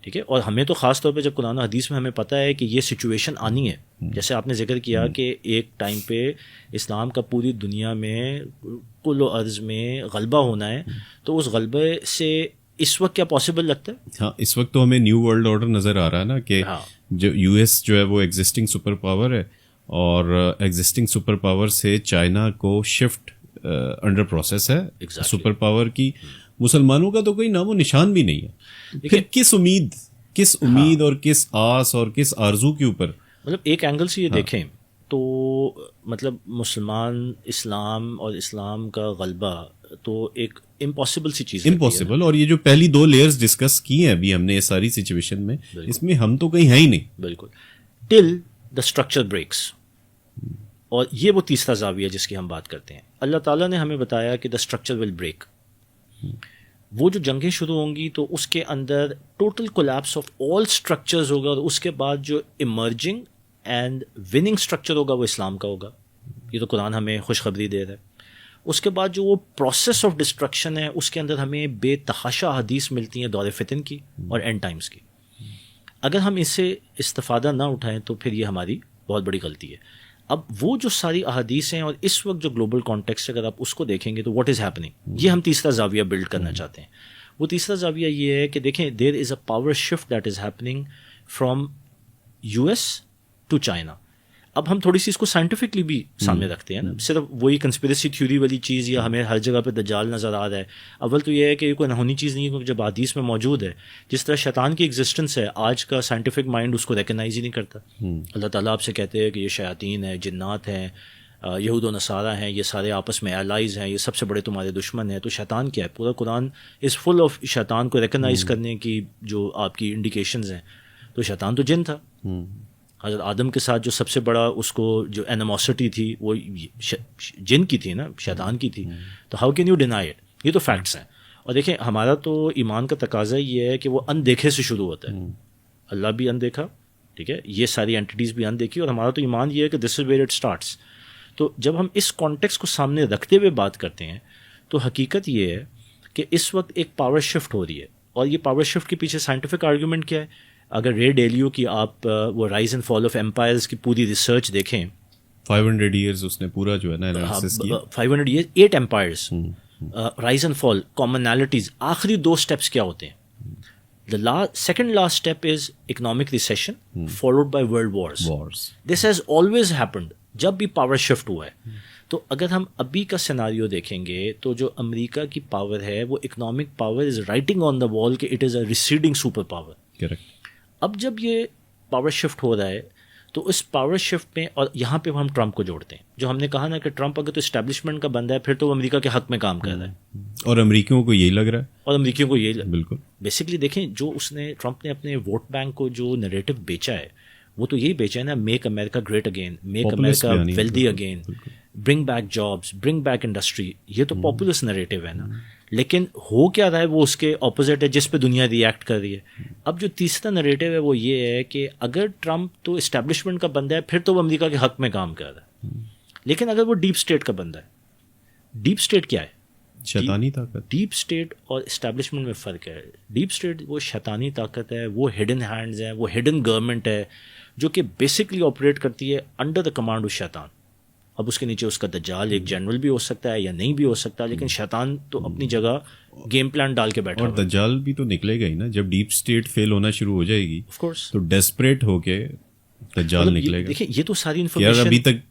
ٹھیک ہے. اور ہمیں تو خاص طور پہ جب قرآن و حدیث میں ہمیں پتہ ہے کہ یہ سچویشن آنی ہے, جیسے آپ نے ذکر کیا کہ ایک ٹائم پہ اسلام کا پوری دنیا میں کل و عرض میں غلبہ ہونا ہے, تو اس غلبے سے اس وقت کیا پاسبل لگتا ہے؟ ہاں, اس وقت تو ہمیں نیو ورلڈ آرڈر نظر آ رہا ہے نا کہ جو یو ایس جو ہے وہ ایگزسٹنگ سپر پاور ہے, اور ایگزسٹنگ سپر پاور سے چائنا کو شفٹ انڈر پروسیس ہے سپر پاور کی. مسلمانوں کا تو کوئی نام و نشان بھی نہیں ہے. پھر کس امید اور کس آس اور کس آرزو کے اوپر, مطلب ایک اینگل سے یہ دیکھیں تو مطلب مسلمان اسلام اور اسلام کا غلبہ تو ایک امپاسبل سی چیز, امپاسبل. اور یہ جو پہلی 2 لیئرز ڈسکس کی ہیں ابھی ہم نے اس ساری سچویشن میں, اس میں ہم تو کہیں ہیں ہی نہیں. بالکل, ٹل دا اسٹرکچر بریکس. اور یہ وہ تیسرا زاویہ جس کی ہم بات کرتے ہیں. اللہ تعالیٰ نے ہمیں بتایا کہ دا اسٹرکچر ول بریک. وہ جو جنگیں شروع ہوں گی تو اس کے اندر total collapse of all structures ہوگا, اور اس کے بعد جو ایمرجنگ اینڈ وننگ اسٹرکچر ہوگا وہ اسلام کا ہوگا. یہ تو قرآن ہمیں خوشخبری دے رہا ہے. اس کے بعد جو وہ پروسیس آف ڈسٹرکشن ہے اس کے اندر ہمیں بے تحاشا حدیث ملتی ہیں دور فتن کی اور اینڈ ٹائمز کی. اگر ہم اس سے استفادہ نہ اٹھائیں تو پھر یہ ہماری بہت بڑی غلطی ہے. اب وہ جو ساری احادیث ہیں اور اس وقت جو گلوبل کانٹیکسٹ اگر آپ اس کو دیکھیں گے تو واٹ از ہیپننگ, یہ ہم تیسرا زاویہ بلڈ کرنا چاہتے ہیں. وہ تیسرا زاویہ یہ ہے کہ دیکھیں there is a power shift that is happening from U S to China. اب ہم تھوڑی سی اس کو سائنٹیفکلی بھی سامنے رکھتے ہیں نا, صرف وہی کنسپریسی تھیوری والی چیز یا ہمیں ہر جگہ پہ دجال نظر آ رہا ہے. اول تو یہ ہے کہ یہ کوئی نہ ہونی چیز نہیں ہے, کیونکہ جب حدیث میں موجود ہے, جس طرح شیطان کی ایگزسٹنس ہے آج کا سائنٹیفک مائنڈ اس کو ریکگنائز ہی نہیں کرتا. اللہ تعالیٰ آپ سے کہتے ہیں کہ یہ شیاطین ہیں, جنات ہیں, یہود و نصارہ ہیں, یہ سارے آپس میں الائز ہیں, یہ سب سے بڑے تمہارے دشمن ہیں. تو شیطان کیا ہے؟ پورا قرآن از فل آف شیطان کو ریکگنائز کرنے کی جو آپ کی انڈیکیشنز ہیں. تو شیطان تو جن تھا. حضرت آدم کے ساتھ جو سب سے بڑا اس کو جو اینیموسٹی تھی وہ جن کی تھی نا, شیطان کی تھی. تو how can you deny it? یہ تو فیکٹس ہیں. اور دیکھیں ہمارا تو ایمان کا تقاضا یہ ہے کہ وہ اندیکھے سے شروع ہوتا ہے. اللہ بھی اندیکھا, ٹھیک ہے, یہ ساری اینٹیز بھی اندیکھی, اور ہمارا تو ایمان یہ ہے کہ دس از ویئر اٹ اسٹارٹس. تو جب ہم اس کانٹیکس کو سامنے رکھتے ہوئے بات کرتے ہیں تو حقیقت یہ ہے کہ اس وقت ایک پاور شفٹ ہو رہی ہے, اور یہ پاور شفٹ کے پیچھے سائنٹیفک آرگیومنٹ کیا ہے؟ اگر رے ڈیلیو کی آپ وہ rise and fall of empires کی پوری ریسرچ دیکھیں, 500 ایئرز اس نے پورا جو ہے نا انالیسس کیا. 500 years, 8 empires, rise and fall, commonalities, آخری 2 اسٹیپس کیا ہوتے ہیں؟ The second last step is economic recession followed by world wars. This has always happened جب بھی پاور شفٹ ہوا ہے. تو اگر ہم ابھی کا سیناریو دیکھیں گے تو جو امریکہ کی پاور ہے وہ economic power is writing on the wall that it is a receding super power. Correct. اب جب یہ پاور شفٹ ہو رہا ہے تو اس پاور شفٹ میں, اور یہاں پہ ہم ٹرمپ کو جوڑتے ہیں, جو ہم نے کہا نا کہ ٹرمپ اگر تو اسٹیبلشمنٹ کا بندہ ہے پھر تو وہ امریکہ کے حق میں کام کر رہا ہے, اور امریکیوں کو یہی لگ رہا ہے, اور امریکیوں کو یہی بالکل. بیسکلی دیکھیں جو اس نے ٹرمپ نے اپنے ووٹ بینک کو جو نیریٹو بیچا ہے وہ تو یہی بیچا ہے نا, make America great again, make America wealthy again, bring back jobs, bring back industry. یہ تو پاپولس نیریٹو ہے نا, لیکن ہو کیا رہا ہے وہ اس کے اپوزٹ ہے جس پہ دنیا ری ایکٹ کر رہی ہے. اب جو تیسرا نریٹو ہے وہ یہ ہے کہ اگر ٹرمپ تو اسٹیبلشمنٹ کا بندہ ہے پھر تو وہ امریکہ کے حق میں کام کر رہا ہے, لیکن اگر وہ ڈیپ اسٹیٹ کا بندہ ہے, ڈیپ اسٹیٹ کیا ہے؟ شیطانی طاقت. ڈیپ اسٹیٹ اور اسٹیبلشمنٹ میں فرق ہے. ڈیپ اسٹیٹ وہ شیطانی طاقت ہے, وہ ہڈن ہینڈز ہیں, وہ ہڈن گورنمنٹ ہے جو کہ بیسکلی آپریٹ کرتی ہے انڈر دا کمانڈ آف شیطان. اب اس کے نیچے اس کا دجال ایک جنرل بھی ہو سکتا ہے یا نہیں بھی ہو سکتا, لیکن شیطان تو اپنی جگہ گیم پلان ڈال کے بیٹھا. اور دجال بھی تو نکلے گا ہی نا, جب ڈیپ اسٹیٹ فیل ہونا شروع ہو جائے گی آف کورس تو ڈیسپریٹ ہو کے دجال نکلے گا. دیکھیں یہ تو ساری انفارمیشن ابھی تک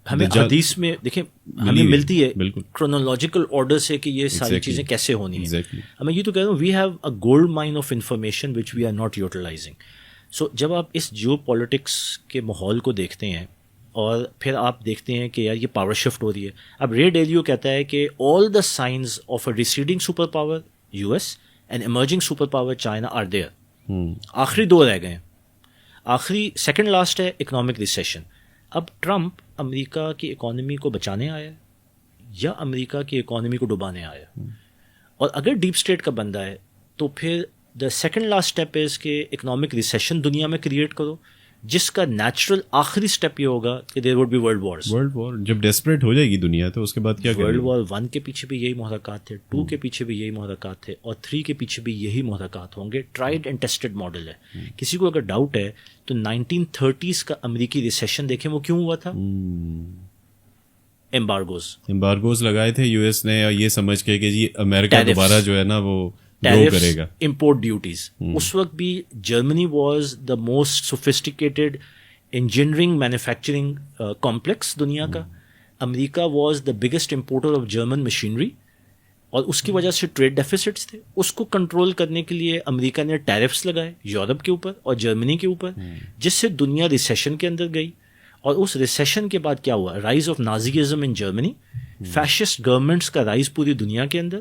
ہمیں حدیث میں دیکھیں ہمیں ملتی ہے بالکل کرونالوجیکل آرڈر سے کہ یہ ساری چیزیں کیسے ہونی ہیں. میں یہ تو کہہ رہا ہوں we have a gold mine of information which we are not utilising. So جب آپ اس جیو پالیٹکس کے ماحول کو دیکھتے ہیں اور پھر آپ دیکھتے ہیں کہ یار یہ پاور شفٹ ہو رہی ہے. اب رے ڈیلیو کہتا ہے کہ all the signs of a receding super power U S and emerging super power China are there. آخری 2 رہ گئے ہیں, آخری سیکنڈ لاسٹ ہے اکنامک ریسیشن. اب ٹرمپ امریکہ کی اکانومی کو بچانے آیا یا امریکہ کی اکانومی کو ڈبانے آیا؟ اور اگر ڈیپ اسٹیٹ کا بندہ ہے تو پھر the second last step is کہ اکنامک ریسیشن دنیا میں کریٹ کرو, جس کا نیچرل آخری اسٹیپ یہ ہوگا کہ there would be world wars. World war جب ڈیسپریٹ ہو جائے گی دنیا تو اس کے بعد کیا کریں؟ ورلڈ وار 1 کے پیچھے بھی یہی محرکات تھے, 2 کے پیچھے بھی یہی محرکات تھے, اور 3 کے پیچھے بھی یہی محرکات ہوں گے. ٹرائیڈ اینڈ ٹیسٹڈ ماڈل ہے. کسی کو اگر ڈاؤٹ ہے تو 1930s کا امریکی ریسیشن دیکھیں وہ کیوں ہوا تھا؟ امبارگوز لگائے تھے یو ایس نے, اور یہ سمجھ کے کہ جی امریکہ دوبارہ جو ہے نا وہ ٹیرفز, امپورٹ ڈیوٹیز. اس وقت بھی Germany was the most sophisticated engineering manufacturing complex دنیا کا. America was the biggest importer of German machinery, اور اس کی وجہ سے ٹریڈ ڈیفیسٹس تھے. اس کو کنٹرول کرنے کے لیے امریکہ نے ٹیرفس لگائے یورپ کے اوپر اور جرمنی کے اوپر, جس سے دنیا ریسیشن کے اندر گئی. اور اس ریسیشن کے بعد کیا ہوا؟ Rise of Nazism in Germany, fascist governments کا رائز پوری دنیا کے اندر,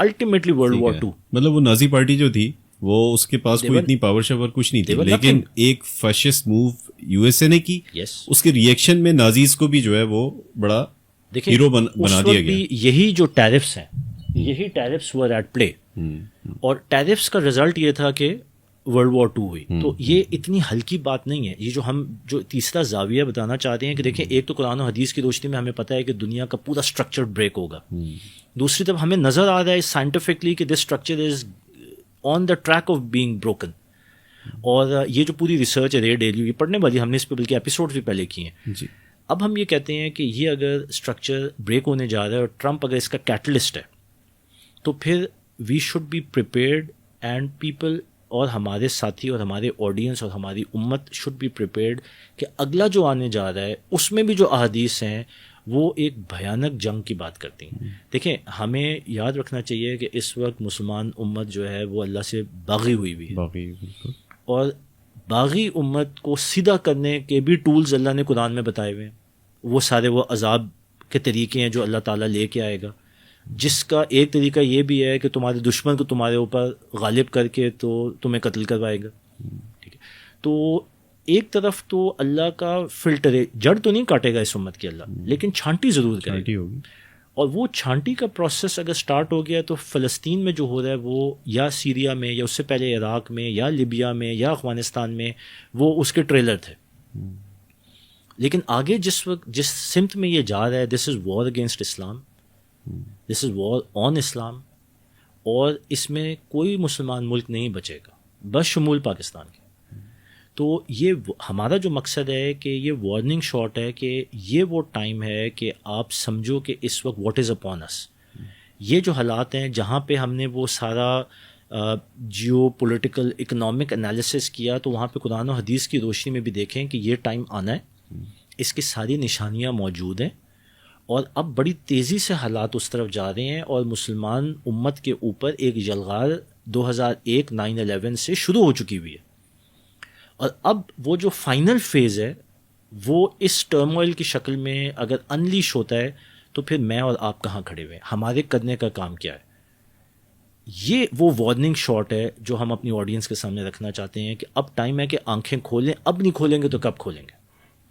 الٹیمیٹلی ورلڈ وار 2. مطلب وہ نازی پارٹی جو تھی وہ اس کے پاس کوئی اتنی پاور شاور کچھ نہیں تھی, لیکن ایک فیشسٹ موو یو ایس اے نے کی. اس کے ریئیکشن میں نازیز کو بھی جو ہے وہ بڑا ہیرو بنا دیا گیا. یہی جو ٹیرفس ہیں, یہی ٹیرفس ور ایٹ پلے اور ٹیرفس کا رزلٹ یہ تھا کہ ورلڈ وار 2 ہوئی. تو یہ اتنی ہلکی بات نہیں ہے. یہ جو ہم جو تیسرا زاویہ بتانا چاہتے ہیں کہ دیکھیں ایک تو قرآن و حدیث کی روشنی میں ہمیں پتہ ہے کہ دنیا کا پورا اسٹرکچر بریک ہوگا. دوسری طرف ہمیں نظر آ رہا ہے سائنٹیفکلی کہ this structure is on the track of being broken. اور یہ جو پوری ریسرچ ہے ریئر ڈیلی یہ پڑھنے والی ہم نے اس پہ بلکہ ایپیسوڈ بھی پہلے کیے ہیں. اب ہم یہ کہتے ہیں کہ یہ اگر اسٹرکچر بریک ہونے جا رہا ہے اور ٹرمپ اگر اس کا کیٹلسٹ ہے تو پھر we should be prepared and people اور ہمارے ساتھی اور ہمارے آڈینس اور ہماری امت شوڈ بی پریپیئرڈ کہ اگلا جو آنے جا رہا ہے اس میں بھی جو احادیث ہیں وہ ایک بھیانک جنگ کی بات کرتی ہیں. دیکھیں ہمیں یاد رکھنا چاہیے کہ اس وقت مسلمان امت جو ہے وہ اللہ سے باغی ہوئی ہوئی ہے, اور باغی امت کو سیدھا کرنے کے بھی ٹولز اللہ نے قرآن میں بتائے ہوئے ہیں. وہ سارے وہ عذاب کے طریقے ہیں جو اللہ تعالیٰ لے کے آئے گا, جس کا ایک طریقہ یہ بھی ہے کہ تمہارے دشمن کو تمہارے اوپر غالب کر کے تو تمہیں قتل کروائے گا. ٹھیک ہے, تو ایک طرف تو اللہ کا فلٹر ہے, جڑ تو نہیں کاٹے گا اس امت کی اللہ, لیکن چھانٹی ضرور کرے گا. اور وہ چھانٹی کا پروسیس اگر سٹارٹ ہو گیا تو فلسطین میں جو ہو رہا ہے وہ یا سیریا میں یا اس سے پہلے عراق میں یا لیبیا میں یا افغانستان میں وہ اس کے ٹریلر تھے. لیکن آگے جس وقت جس سمت میں یہ جا رہا ہے, دس از وار اگینسٹ اسلام, دس از وار آن اسلام, اور اس میں کوئی مسلمان ملک نہیں بچے گا بشمول پاکستان کے. تو یہ ہمارا جو مقصد ہے کہ یہ وارننگ شاٹ ہے کہ یہ وہ ٹائم ہے کہ آپ سمجھو کہ اس وقت واٹ از اپون اس. یہ جو حالات ہیں جہاں پہ ہم نے وہ سارا جیو پولیٹیکل اکنامک انالیسس کیا تو وہاں پہ قرآن و حدیث کی روشنی میں بھی دیکھیں کہ یہ ٹائم آنا ہے, اس کی ساری نشانیاں موجود ہیں, اور اب بڑی تیزی سے حالات اس طرف جا رہے ہیں. اور مسلمان امت کے اوپر ایک یلغار 2001 9/11 سے شروع ہو چکی ہوئی ہے, اور اب وہ جو فائنل فیز ہے وہ اس ٹرموائل کی شکل میں اگر انلیش ہوتا ہے تو پھر میں اور آپ کہاں کھڑے ہوئے ہیں, ہمارے کرنے کا کام کیا ہے. یہ وہ وارننگ شاٹ ہے جو ہم اپنی آڈینس کے سامنے رکھنا چاہتے ہیں کہ اب ٹائم ہے کہ آنکھیں کھولیں. اب نہیں کھولیں گے تو کب کھولیں گے؟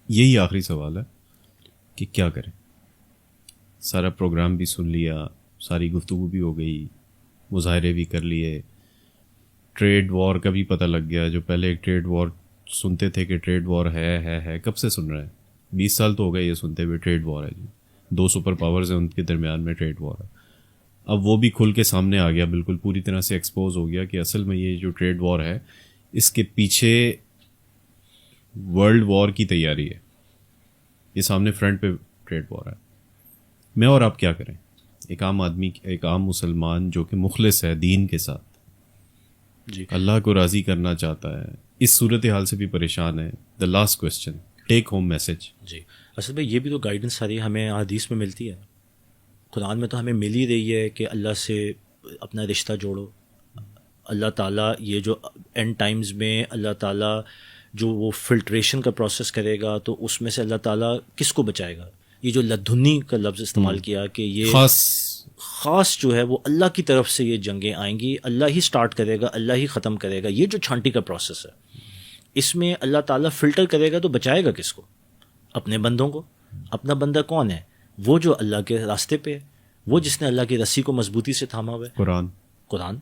یہی آخری سوال ہے کہ کیا کریں. سارا پروگرام بھی سن لیا, ساری گفتگو بھی ہو گئی, مظاہرے بھی کر لیے, ٹریڈ وار کا بھی پتہ لگ گیا. جو پہلے ایک ٹریڈ وار سنتے تھے کہ ٹریڈ وار ہے کب سے سن رہے ہیں, 20 سال تو ہو گئے یہ سنتے ہوئے ٹریڈ وار ہے جی, 2 سپر پاورز ہیں ان کے درمیان میں ٹریڈ وار ہے. اب وہ بھی کھل کے سامنے آ گیا, بالکل پوری طرح سے ایکسپوز ہو گیا کہ اصل میں یہ جو ٹریڈ وار ہے اس کے پیچھے ورلڈ وار کی تیاری ہے. یہ سامنے فرنٹ پہ ٹریڈ وار ہے. میں اور آپ کیا کریں؟ ایک عام آدمی, ایک عام مسلمان جو کہ مخلص ہے دین کے ساتھ, جی اللہ کو راضی کرنا چاہتا ہے, اس صورتحال سے بھی پریشان ہے. The last question, take home message. جی اصل میں یہ بھی تو گائیڈنس ساری ہمیں حدیث میں ملتی ہے. قرآن میں تو ہمیں مل ہی رہی ہے کہ اللہ سے اپنا رشتہ جوڑو. اللہ تعالیٰ یہ جو اینڈ ٹائمز میں اللہ تعالیٰ جو وہ فلٹریشن کا پروسیس کرے گا تو اس میں سے اللہ تعالیٰ کس کو بچائے گا. یہ جو لدھنی کا لفظ استعمال کیا کہ یہ خاص جو ہے وہ اللہ کی طرف سے یہ جنگیں آئیں گی, اللہ ہی سٹارٹ کرے گا, اللہ ہی ختم کرے گا. یہ جو چھانٹی کا پروسیس ہے اس میں اللہ تعالیٰ فلٹر کرے گا تو بچائے گا کس کو؟ اپنے بندوں کو. اپنا بندہ کون ہے؟ وہ جو اللہ کے راستے پہ ہے, وہ جس نے اللہ کی رسی کو مضبوطی سے تھاما ہوا ہے, قرآن.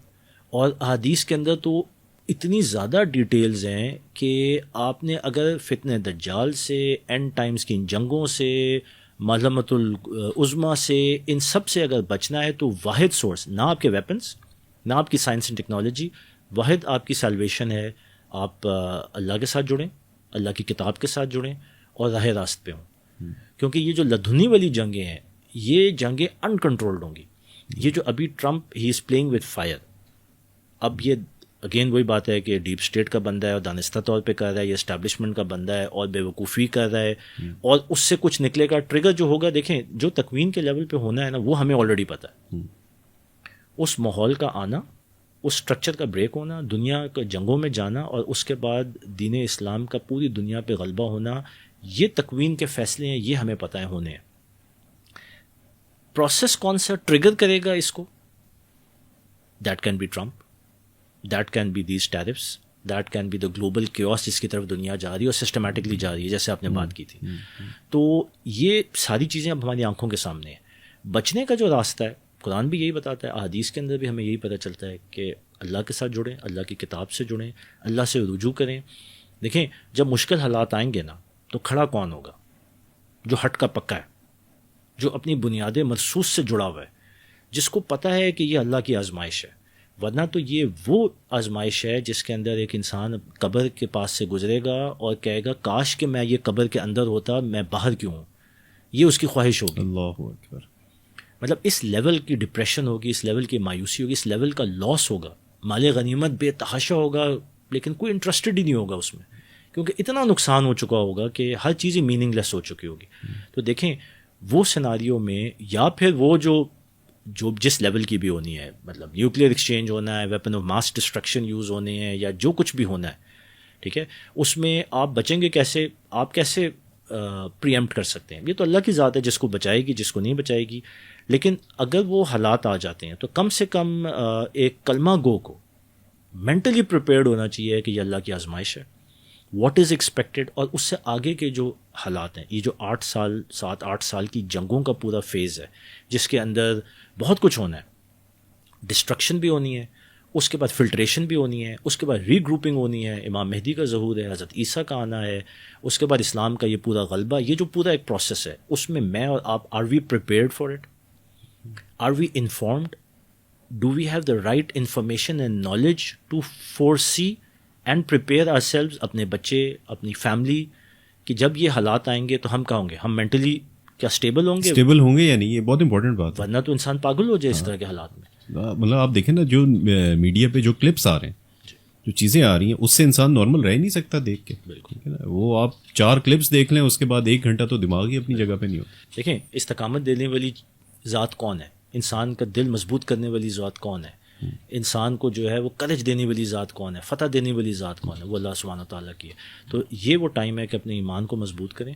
اور احادیث کے اندر تو اتنی زیادہ ڈیٹیلز ہیں کہ آپ نے اگر فتنہ دجال سے, اینڈ ٹائمز کی ان جنگوں سے, ملحمۃ العظمیٰ سے, ان سب سے اگر بچنا ہے تو واحد سورس, نہ آپ کے ویپنس, نہ آپ کی سائنس اینڈ ٹیکنالوجی, واحد آپ کی سیلویشن ہے آپ اللہ کے ساتھ جڑیں, اللہ کی کتاب کے ساتھ جڑیں اور راہ راست پہ ہوں. کیونکہ یہ جو لدھنی والی جنگیں ہیں یہ جنگیں ان کنٹرولڈ ہوں گی. یہ جو ابھی Trump he is playing with fire, اب یہ اگین وہی بات ہے کہ ڈیپ اسٹیٹ کا بندہ ہے اور دانستہ طور پہ کر رہا ہے, یہ اسٹیبلشمنٹ کا بندہ ہے اور بے وقوفی کر رہا ہے, اور اس سے کچھ نکلے گا. ٹریگر جو ہوگا, دیکھیں جو تکوین کے لیول پہ ہونا ہے نا وہ ہمیں آلریڈی پتہ ہے. اس ماحول کا آنا, اس اسٹرکچر کا بریک ہونا, دنیا کا جنگوں میں جانا, اور اس کے بعد دین اسلام کا پوری دنیا پہ غلبہ ہونا, یہ تکوین کے فیصلے ہیں, یہ ہمیں پتہ ہے ہونے ہیں. پروسیس کون سا ٹریگر کرے گا اس کو؟ That can be Trump, that can be these tariffs, that can be the global chaos جس کی طرف دنیا جا رہی ہے اور سسٹمیٹکلی جا رہی ہے جیسے آپ نے بات کی تھی. تو یہ ساری چیزیں اب ہماری آنکھوں کے سامنے ہیں. بچنے کا جو راستہ ہے قرآن بھی یہی بتاتا ہے، احادیث کے اندر بھی ہمیں یہی پتہ چلتا ہے کہ اللہ کے ساتھ جڑیں، اللہ کی کتاب سے جڑیں، اللہ سے رجوع کریں. دیکھیں جب مشکل حالات آئیں گے نا تو کھڑا کون ہوگا؟ جو ہٹ کا پکا ہے، جو اپنی بنیاد مرصوص سے جڑا ہوا ہے، جس کو پتہ ہے کہ یہ اللہ کی آزمائش ہے. ورنہ تو یہ وہ آزمائش ہے جس کے اندر ایک انسان قبر کے پاس سے گزرے گا اور کہے گا کاش کہ میں یہ قبر کے اندر ہوتا، میں باہر کیوں ہوں. یہ اس کی خواہش ہوگی. اللہ اکبر. مطلب اس لیول کی ڈپریشن ہوگی، اس لیول کی مایوسی ہوگی، اس لیول کا لاس ہوگا. مال غنیمت بے تحاشا ہوگا لیکن کوئی انٹرسٹڈ ہی نہیں ہوگا اس میں، کیونکہ اتنا نقصان ہو چکا ہوگا کہ ہر چیز ہی میننگ لیس ہو چکی ہوگی. تو دیکھیں وہ سیناریو میں، یا پھر وہ جو جس لیول کی بھی ہونی ہے، مطلب نیوکلیئر ایکسچینج ہونا ہے، weapon of mass destruction use ہونے ہیں، یا جو کچھ بھی ہونا ہے، ٹھیک ہے، اس میں آپ بچیں گے کیسے؟ آپ کیسے پری ایمپٹ کر سکتے ہیں؟ یہ تو اللہ کی ذات ہے، جس کو بچائے گی جس کو نہیں بچائے گی. لیکن اگر وہ حالات آ جاتے ہیں تو کم سے کم ایک کلمہ گو کو مینٹلی پریپیئرڈ ہونا چاہیے کہ یہ اللہ کی آزمائش ہے، واٹ از ایکسپیکٹڈ. اور اس سے آگے کے جو حالات ہیں، یہ جو 7-8 سال کی جنگوں کا پورا فیز ہے جس کے اندر بہت کچھ ہونا ہے، ڈسٹرکشن بھی ہونی ہے، اس کے بعد فلٹریشن بھی ہونی ہے، اس کے بعد ری گروپنگ ہونی ہے، امام مہدی کا ظہور ہے، حضرت عیسیٰ کا آنا ہے، اس کے بعد اسلام کا یہ پورا غلبہ. یہ جو پورا ایک پروسیس ہے، اس میں اور آپ are we prepared for it? Are we informed? Do we have the right information and knowledge to foresee and prepare ourselves? اپنے بچے، اپنی فیملی، کہ جب یہ حالات آئیں گے تو ہم کہاں ہوں گے؟ ہم مینٹلی کیا اسٹیبل ہوں گے؟ اسٹیبل ہوں گے یا نہیں، یہ بہت امپورٹنٹ بات ہے. ورنہ تو انسان پاگل ہو جائے اس طرح کے حالات میں. مطلب آپ دیکھیں نا، جو میڈیا پہ جو کلپس آ رہے ہیں، جو چیزیں آ رہی ہیں، اس سے انسان نارمل رہ نہیں سکتا دیکھ کے. بالکل. وہ آپ 4 کلپس دیکھ لیں، اس کے بعد 1 گھنٹہ تو دماغ ہی اپنی جگہ پہ نہیں ہوتا. دیکھیں استقامت دینے والی ذات کون ہے؟ انسان کا دل مضبوط کرنے والی ذات کون ہے؟ انسان کو جو ہے وہ کرج دینے والی ذات کون ہے؟ فتح دینے والی ذات کون ہے؟ وہ اللہ سبحانہ تعالیٰ کی ہے. تو یہ وہ ٹائم ہے کہ اپنے ایمان کو مضبوط کریں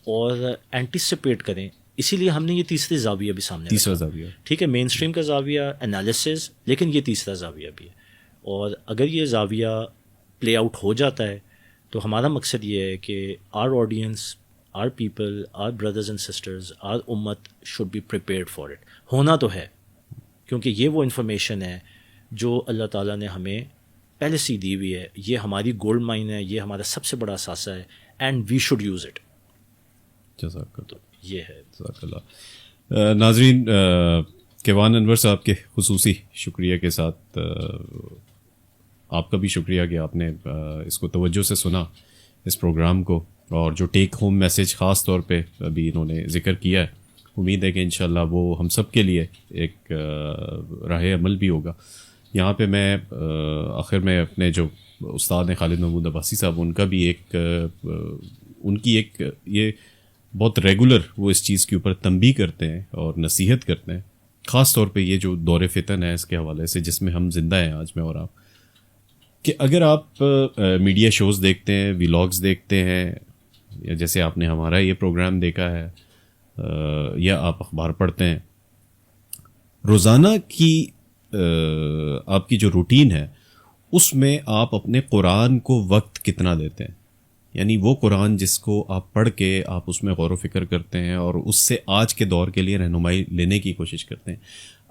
اور اینٹیسپیٹ کریں. اسی لیے ہم نے یہ تیسری زاویہ بھی سامنے، تیسرا زاویہ، ٹھیک ہے، مین اسٹریم کا زاویہ انالیسز، لیکن یہ تیسرا زاویہ بھی ہے. اور اگر یہ زاویہ پلے آؤٹ ہو جاتا ہے تو ہمارا مقصد یہ ہے کہ our audience, our people, our brothers and sisters, our امت should be prepared for it. ہونا تو ہے، کیونکہ یہ وہ انفارمیشن ہے جو اللہ تعالیٰ نے ہمیں پہلے سے دی ہوئی ہے. یہ ہماری گولڈ مائن ہے، یہ ہمارا سب سے بڑا اثاثہ ہے، and we should use it. جزاک اللہ. یہ ہے. جزاک اللہ. ناظرین، کیوان انور صاحب کے خصوصی شکریہ کے ساتھ آپ کا بھی شکریہ کہ آپ نے اس کو توجہ سے سنا، اس پروگرام کو، اور جو ٹیک ہوم میسج خاص طور پہ ابھی انہوں نے ذکر کیا ہے، امید ہے کہ انشاءاللہ وہ ہم سب کے لیے ایک راہ عمل بھی ہوگا. یہاں پہ میں آخر میں اپنے جو استاد ہیں خالد محمود عباسی صاحب، ان کا بھی ان کی ایک یہ بہت ریگولر وہ اس چیز کے اوپر تنبیہ کرتے ہیں اور نصیحت کرتے ہیں، خاص طور پہ یہ جو دور فتن ہے اس کے حوالے سے جس میں ہم زندہ ہیں آج میں اور آپ، کہ اگر آپ میڈیا شوز دیکھتے ہیں، ولاگز دیکھتے ہیں، یا جیسے آپ نے ہمارا یہ پروگرام دیکھا ہے، یا آپ اخبار پڑھتے ہیں، روزانہ کی آپ کی جو روٹین ہے اس میں آپ اپنے قرآن کو وقت کتنا دیتے ہیں؟ یعنی وہ قرآن جس کو آپ پڑھ کے آپ اس میں غور و فکر کرتے ہیں اور اس سے آج کے دور کے لیے رہنمائی لینے کی کوشش کرتے ہیں.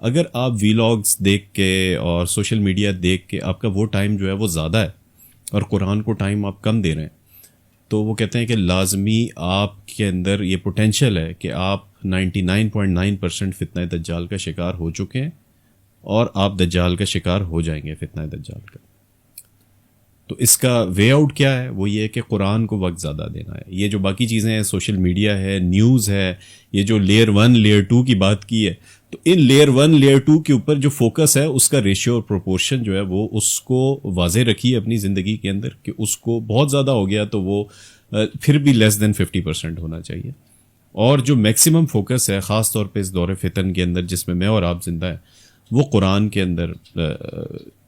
اگر آپ ویلاگز دیکھ کے اور سوشل میڈیا دیکھ کے آپ کا وہ ٹائم جو ہے وہ زیادہ ہے اور قرآن کو ٹائم آپ کم دے رہے ہیں، تو وہ کہتے ہیں کہ لازمی آپ کے اندر یہ پوٹینشیل ہے کہ آپ 99.9% فتنہ دجال کا شکار ہو چکے ہیں اور آپ دجال کا شکار ہو جائیں گے، فتنہ دجال کا. تو اس کا وے آؤٹ کیا ہے؟ وہ یہ کہ قرآن کو وقت زیادہ دینا ہے. یہ جو باقی چیزیں ہیں، سوشل میڈیا ہے، نیوز ہے، یہ جو لیئر 1 لیئر 2 کی بات کی ہے، تو ان لیئر 1 لیئر 2 کے اوپر جو فوکس ہے اس کا ریشیو اور پروپورشن جو ہے وہ اس کو واضح رکھیے اپنی زندگی کے اندر کہ اس کو بہت زیادہ ہو گیا تو وہ پھر بھی لیس دین 50% ہونا چاہیے. اور جو میکسیمم فوکس ہے خاص طور پہ اس دور فتن کے اندر جس میں میں اور آپ زندہ ہیں، وہ قرآن کے اندر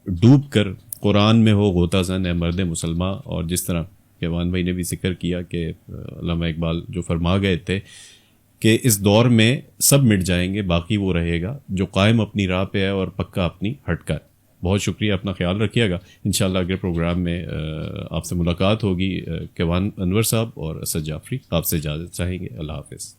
ڈوب کر قرآن میں ہو غوطہ زن ہے مرد مسلمہ. اور جس طرح کیوان بھائی نے بھی ذکر کیا کہ علامہ اقبال جو فرما گئے تھے کہ اس دور میں سب مٹ جائیں گے، باقی وہ رہے گا جو قائم اپنی راہ پہ ہے اور پکا اپنی ہٹ کا ہے. بہت شکریہ، اپنا خیال رکھیے گا. انشاءاللہ اگلے پروگرام میں آپ سے ملاقات ہوگی. کیوان انور صاحب اور اسد جعفری آپ سے اجازت چاہیں گے. اللہ حافظ.